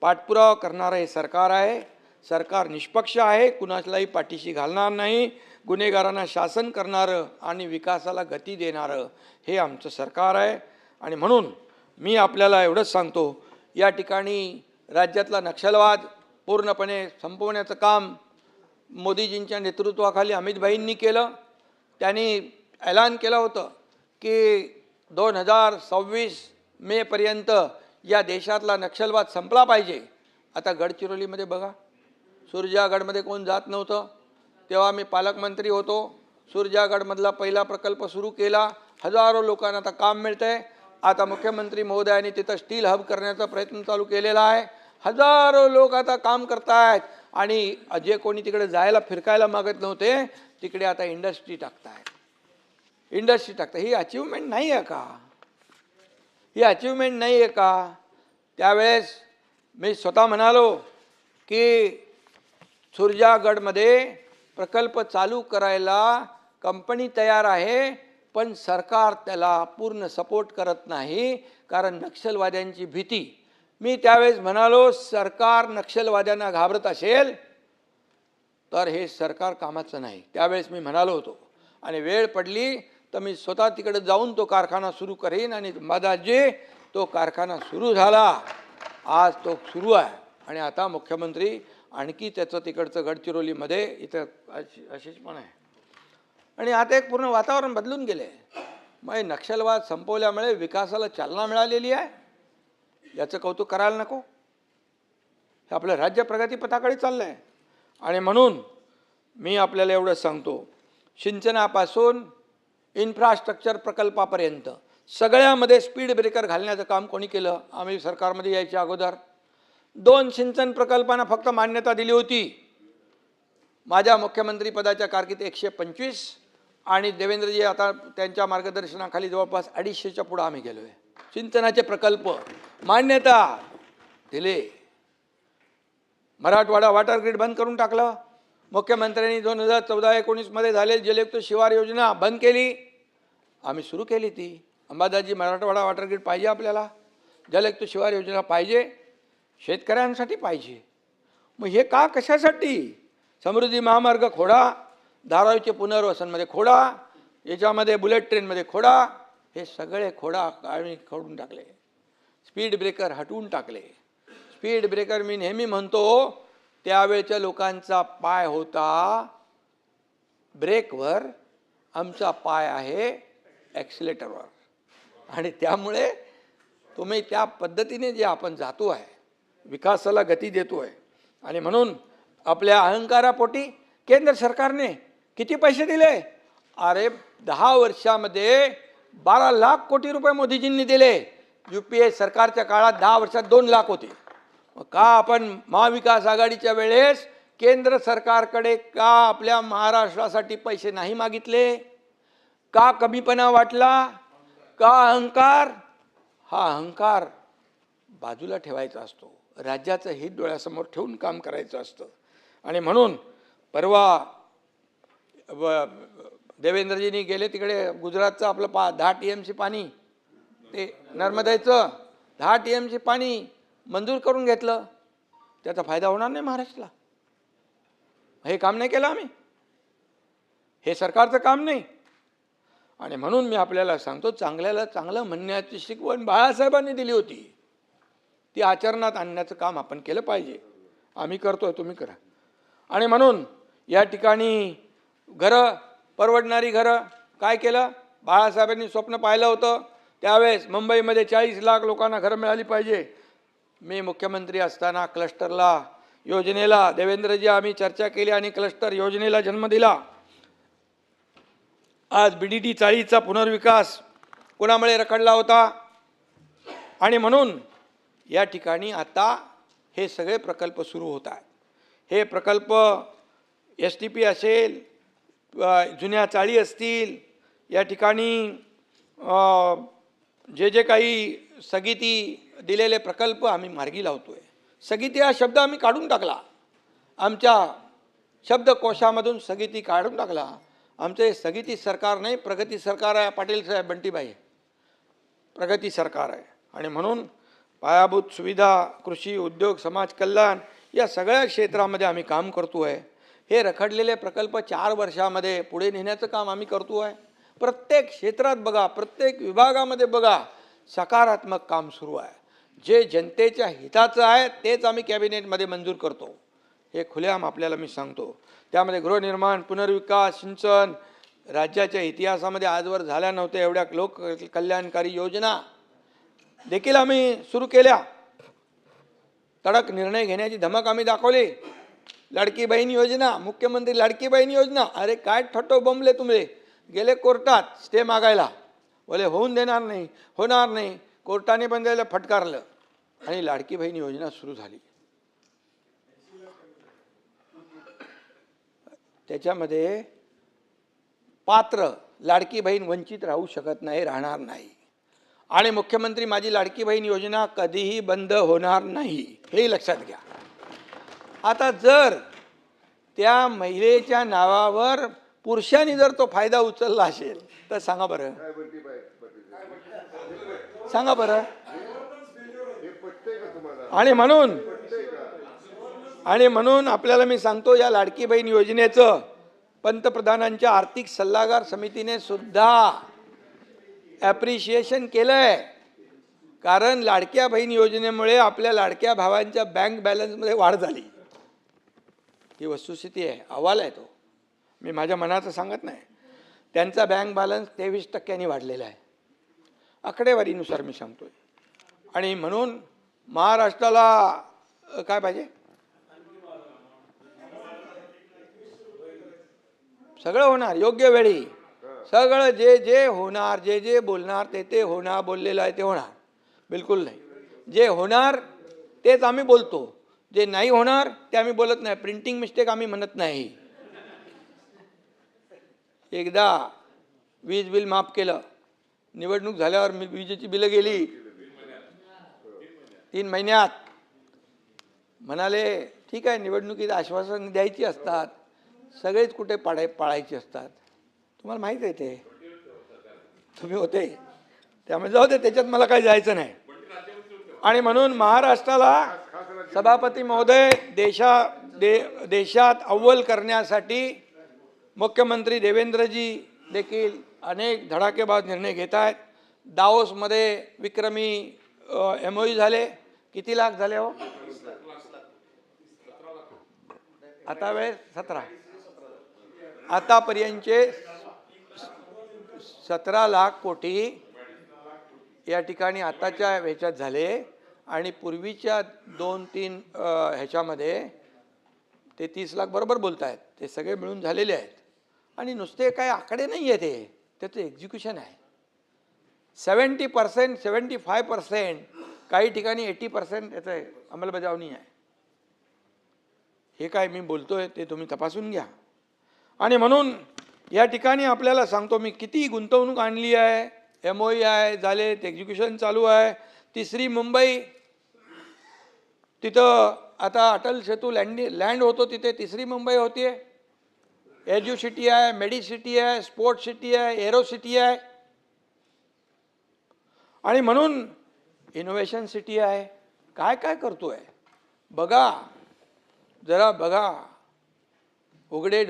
पाठपुरावा करणारं हे सरकार आहे. सरकार निष्पक्ष आहे, कुणालाही पाठीशी घालणार नाही, गुन्हेगारांना शासन करणारं आणि विकासाला गती देणारं हे आमचं सरकार आहे. आणि म्हणून मी आपल्याला एवढंच सांगतो, या ठिकाणी राज्यातला नक्षलवाद पूर्णपणे संपवण्याचं काम मोदीजींच्या नेतृत्वाखाली अमितभाईंनी केलं. त्यांनी ऐलान केलं होतं की 2026 मेपर्यंत या देशातला नक्षलवाद संपला पाहिजे. आता गडचिरोलीमध्ये बघा, सुरजागडमध्ये कोण जात नव्हतं, तेव्हा मी पालकमंत्री होतो. सुरजागडमधला पहिला प्रकल्प सुरू केला, हजारो लोकांना आता काम मिळतं आहे. आता मुख्यमंत्री महोदयांनी तिथं स्टील हब करण्याचा प्रयत्न चालू केलेला आहे. हजारो लोक आता काम करत आहेत आणि जे कोणी तिकडे जायला फिरकायला मागत नव्हते तिकडे आता इंडस्ट्री टाकतायत. इंडस्ट्री टाकतात. ही अचिव्हमेंट नाही आहे का? ही अचिव्हमेंट नाही आहे का? त्यावेळेस मी स्वतः म्हणालो की सुरजागडमध्ये प्रकल्प चालू करायला कंपनी तयार आहे, पण सरकार त्याला पूर्ण सपोर्ट करत नाही, कारण नक्षलवाद्यांची भीती. मी त्यावेळेस म्हणालो, सरकार नक्षलवाद्यांना घाबरत असेल तर हे सरकार कामाचं नाही. त्यावेळेस मी म्हणालो होतो. आणि वेळ पडली तर मी स्वतः तिकडे जाऊन तो कारखाना सुरू करेन. आणि अंबादासजी, तो कारखाना सुरू झाला, आज तो सुरू आहे. आणि आता मुख्यमंत्री आणखी त्याचं तिकडचं गडचिरोलीमध्ये इथं अशीच पण आहे. आणि आता एक पूर्ण वातावरण बदलून गेले. मग नक्षलवाद संपवल्यामुळे विकासाला चालना मिळालेली आहे, याचं कौतुक करायला नको? हे आपलं राज्य प्रगतीपथाकडे चाललं आहे. आणि म्हणून मी आपल्याला एवढंच सांगतो, सिंचनापासून इन्फ्रास्ट्रक्चर प्रकल्पापर्यंत सगळ्यामध्ये स्पीड ब्रेकर घालण्याचं काम कोणी केलं? आम्ही सरकारमध्ये यायच्या अगोदर 2 सिंचन प्रकल्पांना फक्त मान्यता दिली होती. माझ्या मुख्यमंत्रीपदाच्या कारकिर्दीत 125 आणि देवेंद्रजी आता त्यांच्या मार्गदर्शनाखाली जवळपास 250च्या पुढे आम्ही गेलो आहे. सिंचनाचे प्रकल्प मान्यता दिले. मराठवाडा वॉटर ग्रीड बंद करून टाकलं. मुख्यमंत्र्यांनी 2014-19 मध्ये झालेली जलयुक्त शिवार योजना बंद केली. आम्ही सुरू केली ती. अंबादासजी, मराठवाडा वॉटर ग्रीड पाहिजे आपल्याला, जलयुक्त शिवार योजना पाहिजे, शेतकऱ्यांसाठी पाहिजे. मग हे का, कशासाठी? समृद्धी महामार्ग खोडा, धारावीचे पुनर्वसनमध्ये खोडा, याच्यामध्ये बुलेट ट्रेनमध्ये खोडा, हे सगळे खोडा आम्ही खोडून टाकले. स्पीड ब्रेकर हटवून टाकले. स्पीड ब्रेकर मी नेहमी म्हणतो, त्यावेळच्या लोकांचा पाय होता ब्रेकवर, आमचा पाय आहे ॲक्सिलेटरवर. आणि त्यामुळे तुम्ही त्या पद्धतीने जे आपण जातो आहे, विकासाला गती देतो आहे. आणि म्हणून आपल्या अहंकारापोटी केंद्र सरकारने किती पैसे दिले? अरे 10 वर्षामध्ये 12 लाख कोटी रुपये मोदीजींनी दिले. UPA सरकारच्या काळात 10 वर्षात 2 लाख होते. मग का आपण महाविकास आघाडीच्या वेळेस केंद्र सरकारकडे का आपल्या महाराष्ट्रासाठी पैसे नाही मागितले? का कमीपणा वाटला? का अहंकार? हा अहंकार बाजूला ठेवायचा असतो. राज्याचं हित डोळ्यासमोर ठेवून काम करायचं असतं. आणि म्हणून परवा देवेंद्रजींनी गेले तिकडे गुजरातचं आपलं 10 TMC पाणी, ते नर्मदेचं 10 TMC पाणी मंजूर करून घेतलं. त्याचा फायदा होणार नाही महाराष्ट्राला? हे काम नाही केलं आम्ही? हे सरकारचं काम नाही? आणि म्हणून मी आपल्याला सांगतो, चांगल्याला चांगलं म्हणण्याची शिकवण बाळासाहेबांनी दिली होती, ती आचरणात आणण्याचं काम आपण केलं पाहिजे. आम्ही करतोय, तुम्ही करा. आणि म्हणून या ठिकाणी घरं, परवडणारी घरं काय केलं? बाळासाहेबांनी स्वप्न पाहिलं होतं त्यावेळेस मुंबईमध्ये 40 लाख लोकांना घरं मिळाली पाहिजे. मी मुख्यमंत्री असताना क्लस्टरला योजनेला देवेंद्रजी आम्ही चर्चा केली आणि क्लस्टर योजनेला जन्म दिला. आज BDT 40चा पुनर्विकास कोणामुळे रखडला होता? आणि म्हणून या ठिकाणी आता हे सगळे प्रकल्प सुरू होत आहेत. हे प्रकल्प STP असेल, जुन्या चाळी असतील, या ठिकाणी जे जे काही स्थगिती दिलेले प्रकल्प आम्ही मार्गी लावतोय. स्थगिती हा शब्द आम्ही काढून टाकला, आमच्या शब्दकोशामधून स्थगिती काढून टाकला. आमचे स्थगिती सरकार नाही, प्रगती सरकार आहे. पाटील साहेब, बंटीबाई, प्रगती सरकार आहे. आणि म्हणून पायाभूत सुविधा, कृषी, उद्योग, समाज कल्याण या सगळ्या क्षेत्रामध्ये आम्ही काम करतो आहे. हे रखडलेले प्रकल्प 4 वर्षामध्ये पुढे नेण्याचं काम आम्ही करतो आहे. प्रत्येक क्षेत्रात बघा, प्रत्येक विभागामध्ये बघा, सकारात्मक काम सुरू आहे. जे जनतेच्या हिताचं आहे तेच आम्ही कॅबिनेटमध्ये मंजूर करतो. हे खुलेआम आपल्याला मी सांगतो. त्यामध्ये गृहनिर्माण, पुनर्विकास, सिंचन, राज्याच्या इतिहासामध्ये आजवर झाल्या नव्हत्या एवढ्या लोक कल्याणकारी योजना देखील आम्ही सुरू केल्या. कडक निर्णय घेण्याची धमक आम्ही दाखवली. लाडकी बहीण योजना, मुख्यमंत्री लाडकी बहीण योजना, अरे काय ठट्टो बोंबले तुम्ही. गेले कोर्टात स्टे मागायला, बोले होऊन देणार नाही, होणार नाही. कोर्टाने पण त्याला फटकारलं आणि लाडकी बहीण योजना सुरू झाली. त्याच्यामध्ये पात्र लाडकी बहीण वंचित राहू शकत नाही, राहणार नाही. आणि मुख्यमंत्री माझी लाडकी बहीण योजना कधीही बंद होणार नाही, हे लक्षात घ्या. आता जर त्या महिलेच्या नावावर पुरुषांनी जर तो फायदा उचलला असेल तर सांगा बरं, सांगा बरं. आणि म्हणून आपल्याला मी सांगतो, या लाडकी बहीण योजनेचं पंतप्रधानांच्या आर्थिक सल्लागार समितीने सुद्धा ॲप्रिशिएशन केलंय. कारण लाडक्या बहीण योजनेमुळे आपल्या लाडक्या भावांच्या बँक बॅलन्समध्ये वाढ झाली. ही वस्तुस्थिती आहे, अहवाल आहे तो, मी माझ्या मनाचं सांगत नाही. त्यांचा बँक बॅलन्स 23% वाढलेला आहे, आकडेवारीनुसार मी सांगतोय. आणि म्हणून महाराष्ट्राला काय पाहिजे, सगळं होणार योग्य वेळी. सगळं जे जे होणार, जे जे बोलणार ते ते होणार, बोललेलं आहे ते होणार, बिलकुल नाही. जे होणार तेच आम्ही बोलतो, जे नाही होणार ते आम्ही बोलत नाही. प्रिंटिंग मिस्टेक आम्ही म्हणत नाही. एकदा वीज बिल माफ केलं, निवडणूक झाल्यावर विजेची बिलं गेली 3 महिन्यात. म्हणाले ठीक आहे, निवडणुकीत आश्वासन द्यायची असतात, सगळेच कुठे पाळायची असतात. तुम्हाला माहीत आहे ते, तुम्ही होते, त्यामुळे जाऊ दे, त्याच्यात मला काही जायचं नाही. आणि म्हणून महाराष्ट्राला सभापती महोदय देशात अव्वल करण्यासाठी मुख्यमंत्री देवेंद्रजी देखील अनेक धडाकेबाज निर्णय घेत आहेत. दाओसमध्ये विक्रमी MOU झाले. किती लाख झाले हो आता वेळ 17, आतापर्यंतचे 17 लाख कोटी या ठिकाणी आताच्या ह्याच्यात झाले. आणि पूर्वीच्या 2-3 ह्याच्यामध्ये ते 30 लाख बरोबर बोलत आहेत, ते सगळे मिळून झालेले आहेत. आणि नुसते काय आकडे नाही आहे, ते त्याचं एक्झिक्युशन आहे. 70%, 75%, काही ठिकाणी 80% याचं अंमलबजावणी आहे. हे काय मी बोलतोय ते तुम्ही तपासून घ्या. आणि म्हणून या ठिकाणी आपल्याला सांगतो मी, किती गुंतवणूक आणली आहे, MOU आहे झाले, एक्झिक्युशन चालू आहे. 3री मुंबई, तिथं आता अटल सेतू लँड होतो, तिथे 3री मुंबई होतीये. एज्यू सिटी आहे, मेडी सिटी आहे, स्पोर्ट सिटी आहे, एरो सिटी आहे. आणि म्हणून इनोव्हेशन सिटी आहे. काय काय करतोय बघा, जरा बघा. उघडा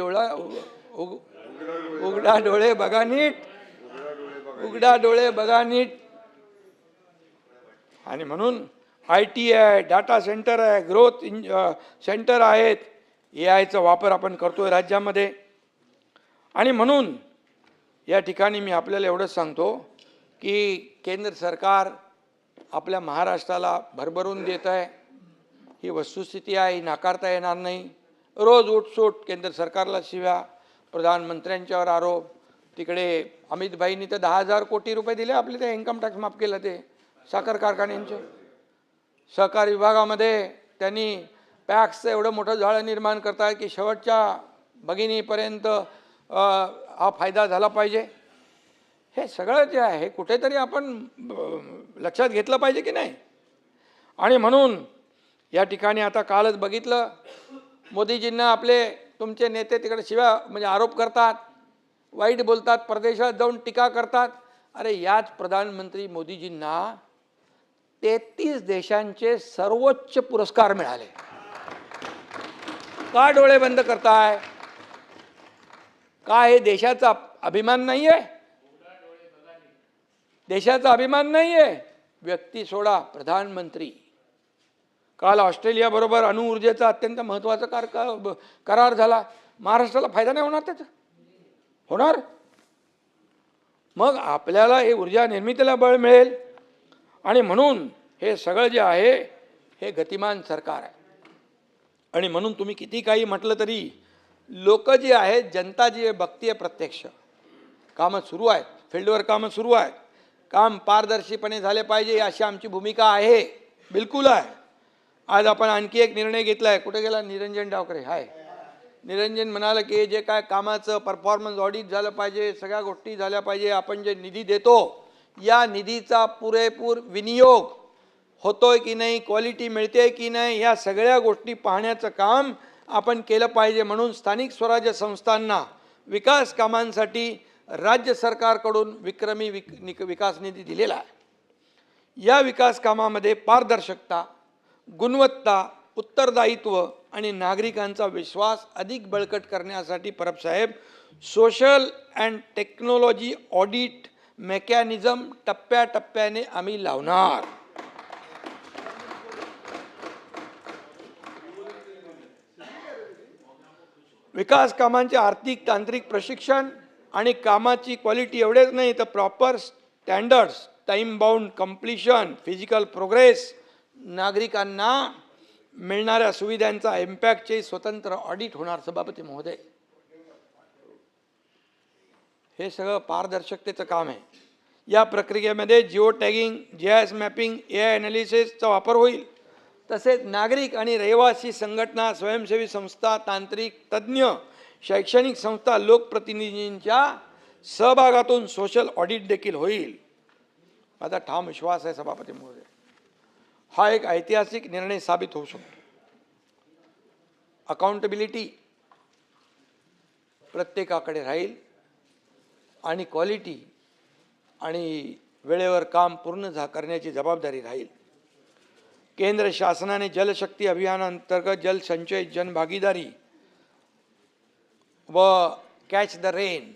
डोळे बघा नीट, उघडा डोळे बघा नीट. आणि म्हणून IT आहे, डाटा सेंटर आहे, ग्रोथ सेंटर आहेत, AIचा वापर आपण करतोय राज्यामध्ये. आणि म्हणून या ठिकाणी मी आपल्याला एवढंच सांगतो की केंद्र सरकार आपल्या महाराष्ट्राला भरभरून देत आहे. ही वस्तुस्थिती आहे, ही नाकारता येणार नाही. रोज उठसूट केंद्र सरकारला शिव्या, प्रधानमंत्र्यांच्यावर आरोप. तिकडे अमितभाईंनी तर 10,000 कोटी रुपये दिले आपले, ते इन्कम टॅक्स माफ केलं, ते साखर कारखान्यांचे. सहकार विभागामध्ये त्यांनी पॅक्सचं एवढं मोठं जाळं निर्माण करताय की शेवटच्या भगिनीपर्यंत हा फायदा झाला पाहिजे. हे सगळं जे आहे हे कुठेतरी आपण लक्षात घेतलं पाहिजे की नाही. आणि म्हणून या ठिकाणी आता कालच बघितलं, मोदीजींना आपले तुमचे नेते तिकडे शिव्या म्हणजे आरोप करतात. वाईट बोलतात, परदेशात जाऊन टीका करतात. अरे याच प्रधानमंत्री मोदीजींना 33 देशांचे सर्वोच्च पुरस्कार मिळाले. का डोळे बंद करताय? का हे देशाचा अभिमान नाही आहे? देशाचा अभिमान नाही आहे? व्यक्ती सोडा, प्रधानमंत्री. काल ऑस्ट्रेलिया बरोबर अणुऊर्जेचा अत्यंत महत्त्वाचा करार झाला. महाराष्ट्राला फायदा नाही होणार त्याचा? होणार. मग आपल्याला हे ऊर्जा निर्मितीला बळ मिळेल. आणि म्हणून हे सगळं जे आहे हे गतिमान सरकार आहे. आणि म्हणून तुम्ही किती काही म्हटलं तरी लोक जी आहेत, जनता जी बघतीये प्रत्यक्ष, कामं सुरू आहेत, फील्डवर कामं सुरू आहेत, काम पारदर्शीपणे झाले पाहिजे अशी आमची भूमिका आहे, बिलकुल आहे. आज आपण आणखी एक निर्णय घेतला आहे. कुठे गेला निरंजन डावकरे? हाय. निरंजन म्हणाला की जे काय कामाचं परफॉर्मन्स ऑडिट झालं पाहिजे, सगळ्या गोष्टी झाल्या पाहिजे, आपण जे निधी देतो या निधीचा पुरेपूर विनियोग होतोय की नाही, क्वालिटी मिळते की नाही, या सगळ्या गोष्टी पाहण्याचं काम आपण केलं पाहिजे. म्हणून स्थानिक स्वराज्य संस्थांना विकास कामांसाठी राज्य सरकारकडून विक्रमी विकास निधी दिलेला आहे. या विकास कामामध्ये पारदर्शकता, गुणवत्ता, उत्तरदायित्व आणि नागरिकांचा विश्वास अधिक बळकट करण्यासाठी परब साहेब social and technology audit mechanism टप्प्याटप्प्याने आम्ही लावणार. विकास कामांचे आर्थिक तांत्रिक प्रशिक्षण आणि कामाची क्वालिटी एवढेच नाही तर proper standards, time bound completion, physical progress, नागरिकांना मिळणाऱ्या सुविधांचा इम्पॅक्टचे स्वतंत्र ऑडिट होणार. सभापती महोदय, हे सगळं पारदर्शकतेचं काम आहे. या प्रक्रियेमध्ये geo tagging, GIS mapping, AI ॲनालिसिसचा वापर होईल. तसेच नागरिक आणि रहिवासी संघटना, स्वयंसेवी संस्था, तांत्रिक तज्ज्ञ, शैक्षणिक संस्था, लोकप्रतिनिधींच्या सहभागातून सोशल ऑडिट देखील होईल. माझा ठाम विश्वास आहे सभापती महोदय, हा एक ऐतिहासिक निर्णय साबित होऊ शकतो. अकाउंटेबिलिटी प्रत्येकाकडे राहील आणि क्वालिटी आणि वेळेवर काम पूर्ण करण्याची जबाबदारी राहील. केंद्र शासनाने जलशक्ती अभियानांतर्गत जलसंचय, जनभागीदारी व कॅच द रेन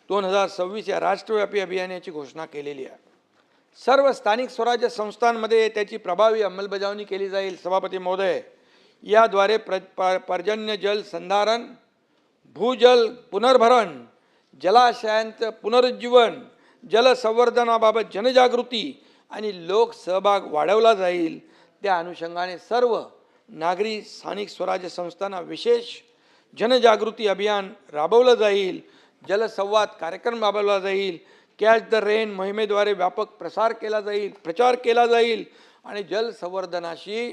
2026 या राष्ट्रव्यापी अभियानाची घोषणा केलेली आहे. सर्व स्थानिक स्वराज्य संस्थांमध्ये त्याची प्रभावी अंमलबजावणी केली जाईल. सभापती महोदय, याद्वारे पर्जन्य जल संधारण, भूजल पुनर्भरण, जलाशयांचं पुनरुज्जीवन, जलसंवर्धनाबाबत जनजागृती आणि लोकसहभाग वाढवला जाईल. त्या अनुषंगाने सर्व नागरी स्थानिक स्वराज्य संस्थांना विशेष जनजागृती अभियान राबवलं जाईल. जलसंवाद कार्यक्रम राबवला जाईल. कॅच द रेन मोहिमेद्वारे व्यापक प्रचार केला जाईल आणि जलसंवर्धनाशी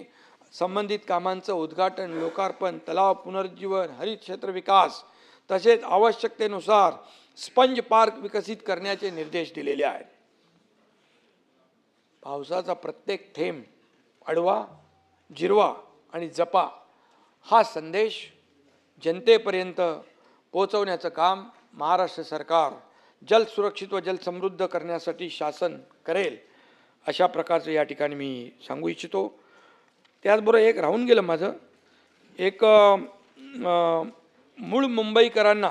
संबंधित कामांचं उद्घाटन, लोकार्पण, तलाव पुनरुज्जीवन, हरित क्षेत्र विकास तसेच आवश्यकतेनुसार स्पंज पार्क विकसित करण्याचे निर्देश दिलेले आहेत. पावसाचा प्रत्येक थेंब अडवा, जिरवा आणि जपा हा संदेश जनतेपर्यंत पोहोचवण्याचं काम महाराष्ट्र सरकार जल सुरक्षित व जल समृद्ध करण्यासाठी शासन करेल, अशा प्रकारचं या ठिकाणी मी सांगू इच्छितो. त्याचबरोबर एक राहून गेलं माझं, एक मूळ मुंबईकरांना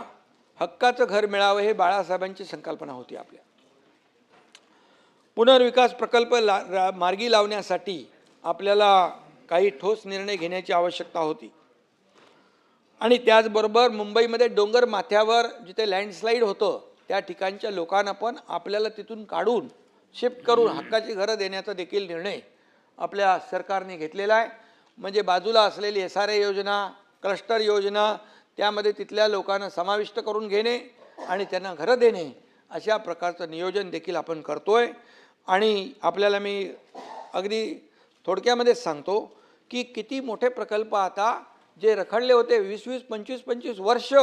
हक्काचं घर मिळावं हे बाळासाहेबांची संकल्पना होती. आपल्या पुनर्विकास प्रकल्प मार्गी लावण्यासाठी आपल्याला काही ठोस निर्णय घेण्याची आवश्यकता होती. आणि त्याचबरोबर मुंबईमध्ये डोंगर माथ्यावर जिथे लँडस्लाईड होतं त्या ठिकाणच्या लोकांना पण आपल्याला तिथून काढून शिफ्ट करून हक्काची घरं देण्याचा देखील निर्णय आपल्या सरकारने घेतलेला आहे. म्हणजे बाजूला असलेली SRA योजना, क्लस्टर योजना, त्यामध्ये तिथल्या लोकांना समाविष्ट करून घेणे आणि त्यांना घरं देणे, अशा प्रकारचं नियोजन देखील आपण करतोय. आणि आपल्याला मी अगदी थोडक्यामध्येच सांगतो की किती मोठे प्रकल्प आता जे रखडले होते 20-20, 25-25 वर्ष,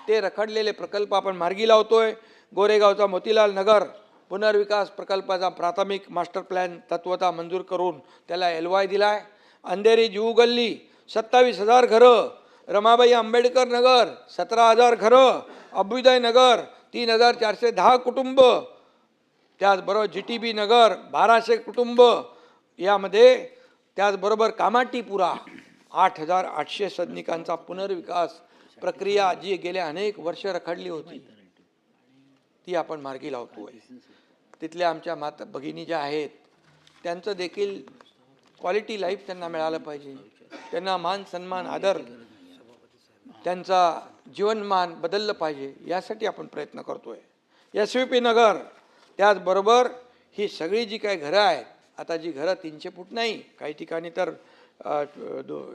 ते रखडलेले प्रकल्प आपण मार्गी लावतोय. गोरेगावचा मोतीलाल नगर पुनर्विकास प्रकल्पाचा प्राथमिक मास्टर प्लॅन तत्वता मंजूर करून त्याला LOI दिला आहे. अंधेरी जुहू गल्ली 27,000 घरं रमाबाई आंबेडकर नगर 17,000 घरं, अभ्युदय नगर 3,410 कुटुंब, त्याचबरोबर GTB नगर 1200 कुटुंब, यामध्ये त्याचबरोबर कामाटीपुरा 8,800 सदनिकांचा पुनर्विकास प्रक्रिया जी गेल्या अनेक वर्ष रखडली होती ती आपण मार्गी लावतोय. तिथल्या आमच्या माता भगिनी ज्या आहेत त्यांचं देखील क्वालिटी लाईफ त्यांना मिळालं पाहिजे, त्यांना मान सन्मान आदर, त्यांचा जीवनमान बदललं पाहिजे, यासाठी आपण प्रयत्न करतोय. SVP नगर त्याचबरोबर ही सगळी जी काही घरं आहेत, आता जी घरं 300 फूट नाही, काही ठिकाणी तर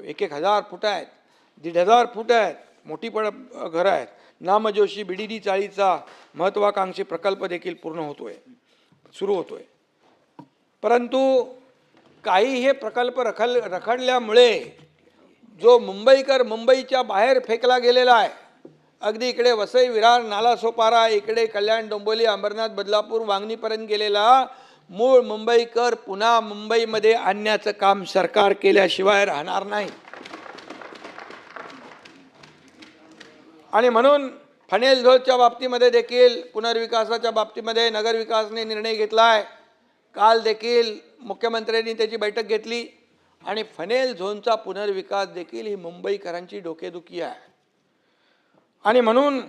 1,000 फूट आहेत, 1,500 फूट आहेत, मोठी पण घरं आहेत. नामजोशी BDD चाळीचा महत्त्वाकांक्षी प्रकल्प देखील पूर्ण होतोय, सुरू होतोय. परंतु काही हे प्रकल्प रखडल्यामुळे जो मुंबईकर मुंबईच्या बाहेर फेकला गेलेला आहे, अगदी इकडे वसई विरार नालासोपारा, इकडे कल्याण डोंबिवली अंबरनाथ बदलापूर वांगणीपर्यंत गेलेला मूळ मुंबईकर पुन्हा मुंबईमध्ये आणण्याचं काम सरकार केल्याशिवाय राहणार नाही. आणि म्हणून फनेल झोनच्या बाबतीमध्ये देखील पुनर्विकासाच्या बाबतीमध्ये नगरविकासने निर्णय घेतला आहे. काल देखील मुख्यमंत्र्यांनी त्याची बैठक घेतली आणि फनेल झोनचा पुनर्विकास देखील ही मुंबईकरांची डोकेदुखी आहे आणि म्हणून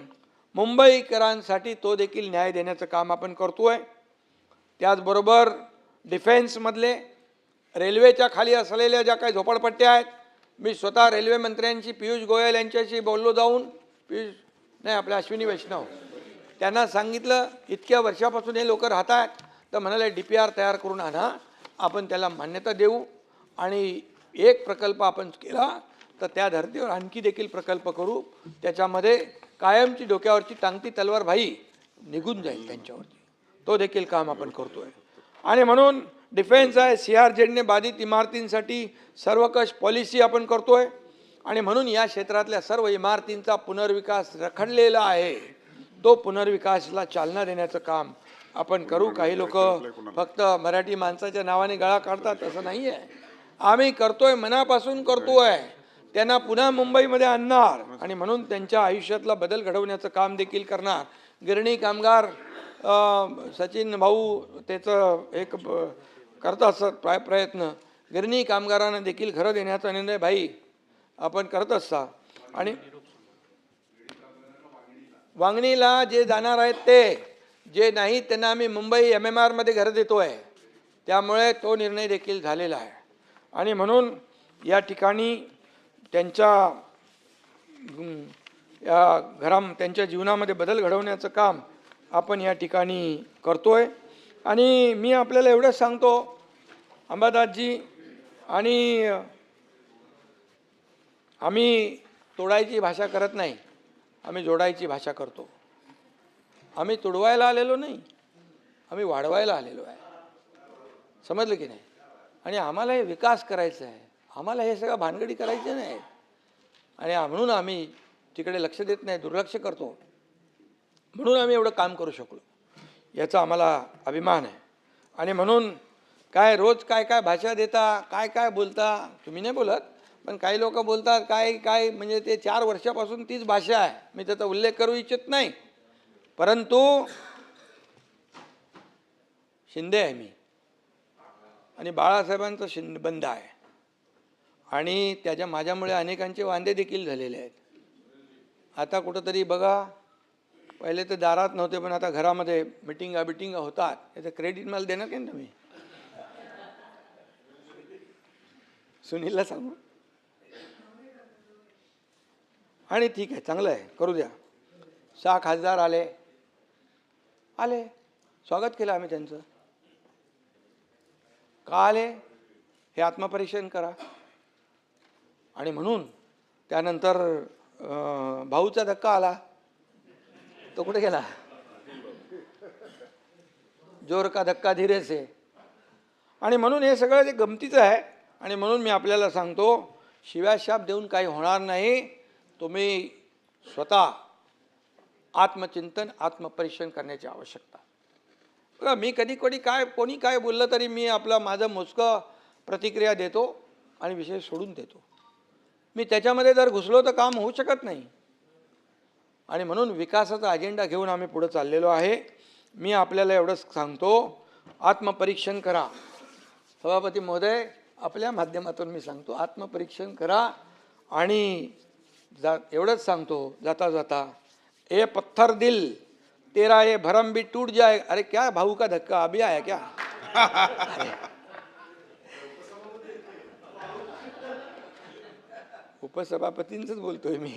मुंबईकरांसाठी तो देखील न्याय देण्याचं काम आपण करतोय. त्याचबरोबर डिफेन्समधले रेल्वेच्या खाली असलेल्या ज्या काही झोपडपट्ट्या आहेत, मी स्वतः रेल्वे मंत्र्यांशी पियुष गोयल यांच्याशी बोललो जाऊन, पियुष नाही आपल्या अश्विनी वैष्णव, त्यांना सांगितलं इतक्या वर्षापासून हे लोक राहत आहेत, तर म्हणाले DPR तयार करून आणा, आपण त्याला मान्यता देऊ आणि एक प्रकल्प आपण केला तर त्या धर्तीवर आणखी देखील प्रकल्प करू, त्याच्यामध्ये कायमची डोक्यावरची टांगती तलवार भाई निघून जाईल त्यांच्यावरती, तो देखील काम आपण करतोय. आणि म्हणून डिफेन्स आहे, CRZने बाधित इमारतींसाठी सर्वकष पॉलिसी आपण करतोय आणि म्हणून या क्षेत्रातल्या सर्व इमारतींचा पुनर्विकास रखडलेला आहे, तो पुनर्विकासाला चालना देण्याचं काम आपण करू. काही लोक फक्त मराठी माणसाच्या नावाने गळा काढतात, असं नाही आहे. आम्ही करतोय, मनापासून करतोय, त्यांना पुन्हा मुंबईमध्ये आणणार आणि म्हणून त्यांच्या आयुष्यातला बदल घडवण्याचं काम देखील करणार. गिरणी कामगार सचिन भाऊ त्याचं एक करत असत प्रयत्न, गिरणी कामगारांना देखील घरं देण्याचा निर्णय भाई आपण करत असता. आणि वांगणीला जे जाणार आहेत ते, जे नाही त्यांना आम्ही मुंबई MMR मध्ये घरं देतोय, त्यामुळे तो निर्णय देखील झालेला आहे. आणि म्हणून या ठिकाणी त्यांच्या त्यांच्या जीवनामध्ये बदल घडवण्याचं काम आपण या ठिकाणी करतोय. आणि मी आपल्याला एवढंच सांगतो अंबादासजी, आणि आम्ही तोडायची भाषा करत नाही, आम्ही जोडायची भाषा करतो. आम्ही तुडवायला आलेलो नाही, आम्ही वाढवायला आलेलो आहे, समजलं की नाही. आणि आम्हाला हे विकास करायचा आहे, आम्हाला हे सगळं भानगडी करायचे नाही. आणि म्हणून आम्ही तिकडे लक्ष देत नाही, दुर्लक्ष करतो, म्हणून आम्ही एवढं काम करू शकलो, याचा आम्हाला अभिमान आहे. आणि म्हणून काय रोज काय काय भाषा देता, काय काय बोलता, तुम्ही नाही बोलत, पण काही लोक बोलतात काय काय, म्हणजे ते 4 वर्षापासून तीच भाषा आहे. मी त्याचा उल्लेख करू इच्छित नाही, परंतु शिंदे आहे मी आणि बाळासाहेबांचं बंद आहे आणि त्याच्या माझ्यामुळे अनेकांचे वांदे देखील झालेले आहेत. आता कुठंतरी बघा, पहिले तर दारात नव्हते, पण आता घरामध्ये मिटिंगा होतात, याचं क्रेडिट मला देणार की तुम्ही? सुनीलला सांगू. आणि ठीक आहे, चांगलं आहे, करू द्या. 6 खासदार आले, स्वागत केलं आम्ही त्यांचं. का आले हे आत्मपरीक्षण करा. आणि म्हणून त्यानंतर भाऊचा धक्का आला, तो कुठे गेला? जोर का धक्का धीरे से. आणि म्हणून हे सगळं जे गमतीचं आहे. आणि म्हणून मी आपल्याला सांगतो, शिव्याशाप देऊन काही होणार नाही. तुम्ही स्वतः आत्मचिंतन, आत्मपरीक्षण करण्याची आवश्यकता. बघा, मी कधी कोणी काय बोललं तरी मी माझं मोजकं प्रतिक्रिया देतो आणि विषय सोडून देतो. मी त्याच्यामध्ये जर घुसलो तर काम होऊ शकत नाही. आणि म्हणून विकासाचा अजेंडा घेऊन आम्ही पुढे चाललेलो आहे. मी आपल्याला एवढंच सांगतो, आत्मपरीक्षण करा. सभापती महोदय, आपल्या माध्यमातून मी सांगतो, आत्मपरीक्षण करा. आणि एवढंच सांगतो जाता जाता, ए पत्थर दिल तेरा ये भरम भी टूट जाए. अरे क्या भाऊ का धक्का अभी आया क्या? उपसभापतींचंच बोलतोय मी.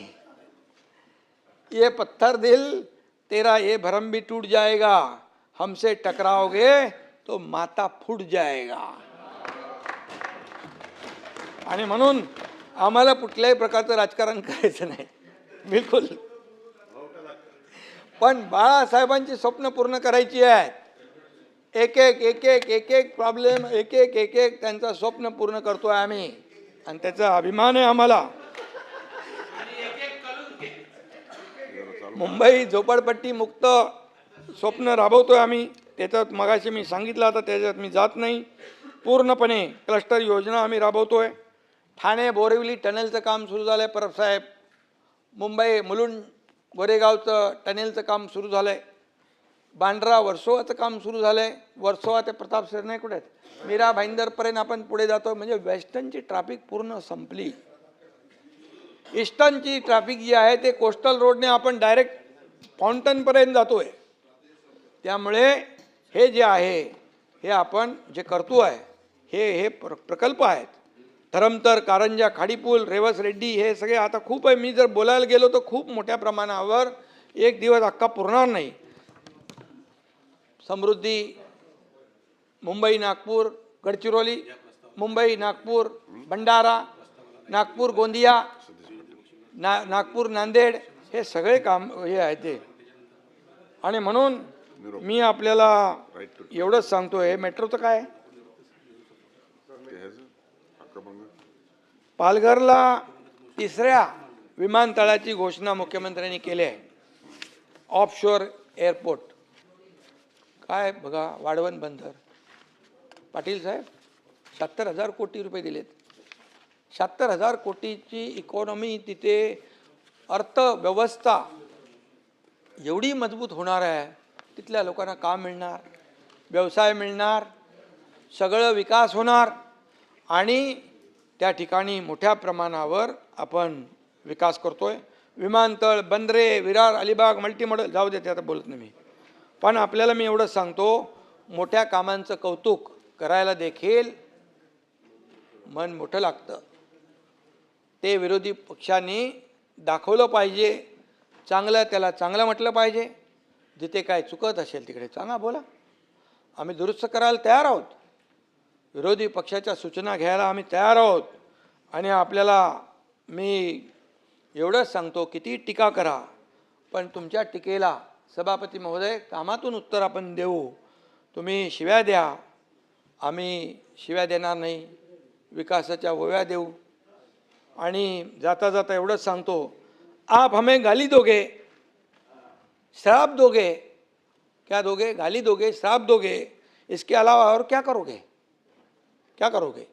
ये पत्थर दिल तेरा ये भरम भी टूट जाएगा, हमसे टकराओगे तो माता फूट जाएगा. आणि म्हणून आम्हाला कुठल्याही प्रकारचं राजकारण करायचं नाही, बिलकुल. पण बाळासाहेबांची स्वप्न पूर्ण करायची आहेत. एक एक प्रॉब्लेम, एक एक त्यांचं स्वप्न पूर्ण करतोय आम्ही, आणि त्याचा अभिमान आहे आम्हाला. मुंबई झोपडपट्टी मुक्त स्वप्न राबवतोय आम्ही. त्याच्यात मगाशी मी सांगितलं, आता त्याच्यात मी जात नाही. पूर्णपणे क्लस्टर योजना आम्ही राबवतोय. ठाणे बोरिवली टनेलचं काम सुरू झालं आहे परब साहेब. मुंबई मुलुंड गोरेगावचं टनेलचं काम सुरू झालं आहे. बांद्रा वर्सोवाचं काम सुरू झालं आहे. वर्सोवा ते प्रताप सरनाईक कुठे आहेत, मीरा भाईंदरपर्यंत आपण पुढे जातो. म्हणजे वेस्टर्नची ट्रॅफिक पूर्ण संपली. ईस्टर्नची ट्रॅफिक जी आहे ते कोस्टल रोडने आपण डायरेक्ट फाउंटनपर्यंत जातोय. त्यामुळे हे जे आहे हे आपण जे करतो आहे हे प्रकल्प आहेत. धरमतर, कारंजा, खाडीपूल, रेवस रेड्डी, हे सगळे आता खूप आहे. मी जर बोलायला गेलो तर खूप मोठ्या प्रमाणावर, एक दिवस अख्खा पुरणार नाही. समृद्धी, मुंबई नागपूर गडचिरोली, मुंबई नागपूर भंडारा, नागपूर गोंदिया, नागपूर नांदेड, हे सगळे काम हे आहे ते. आणि म्हणून मी आपल्याला एवढंच सांगतो, हे मेट्रोचं काय आहे? पालघरला 3ऱ्या विमानतळाची घोषणा मुख्यमंत्र्यांनी केली आहे. ऑफशोअर एअरपोर्ट काय बघा, वाढवण बंदर. पाटील साहेब 76,000 कोटी रुपये दिलेत. 76,000 कोटीची इकॉनॉमी तिथे, अर्थव्यवस्था एवढी मजबूत होणार आहे. तिथल्या लोकांना काम मिळणार, व्यवसाय मिळणार, सगळं विकास होणार. आणि त्या ठिकाणी मोठ्या प्रमाणावर आपण विकास करतोय. विमानतळ, बंदरे, विरार, अलिबाग, मल्टीमॉडल, जाऊ देते आता बोलत नाही मी. पण आपल्याला मी एवढंच सांगतो, मोठ्या कामांचं कौतुक करायला देखील मन मोठं लागतं. ते विरोधी पक्षांनी दाखवलं पाहिजे. चांगलं त्याला चांगलं म्हटलं पाहिजे. जिथे काय चुकत असेल तिकडे चांगला बोला, आम्ही दुरुस्त करायला तयार आहोत. विरोधी पक्षाच्या सूचना घ्यायला आम्ही तयार आहोत. आणि आपल्याला मी एवढंच सांगतो, किती टीका करा पण तुमच्या टीकेला सभापती महोदय कामातून उत्तर आपण देऊ. तुम्ही शिव्या द्या, आम्ही शिव्या देणार नाही, विकासाच्या ओव्या देऊ. आणि जाता जाता एवढंच सांगतो, आप हमें गाली दोगे, श्राप दोगे, क्या दोगे? गाली दोगे, श्राप दोगे, इसके अलावा और क्या करोगे? क्या करोगे?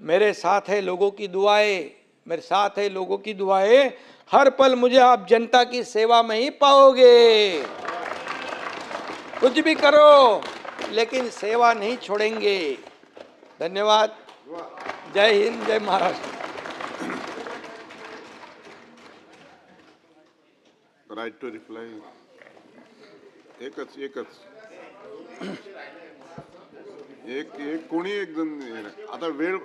मेरे साथ है लोगों की दुआएं, मेरे साथ है लोगों की दुआएं, हर पल मुझे आप जनता की सेवा में ही पाओगे. कुछ भी करो लेकिन सेवा नहीं छोड़ेंगे. धन्यवाद. जय हिंद, जय महाराष्ट्र. Right to reply. एकच एक कोणी एक जण आता वेळ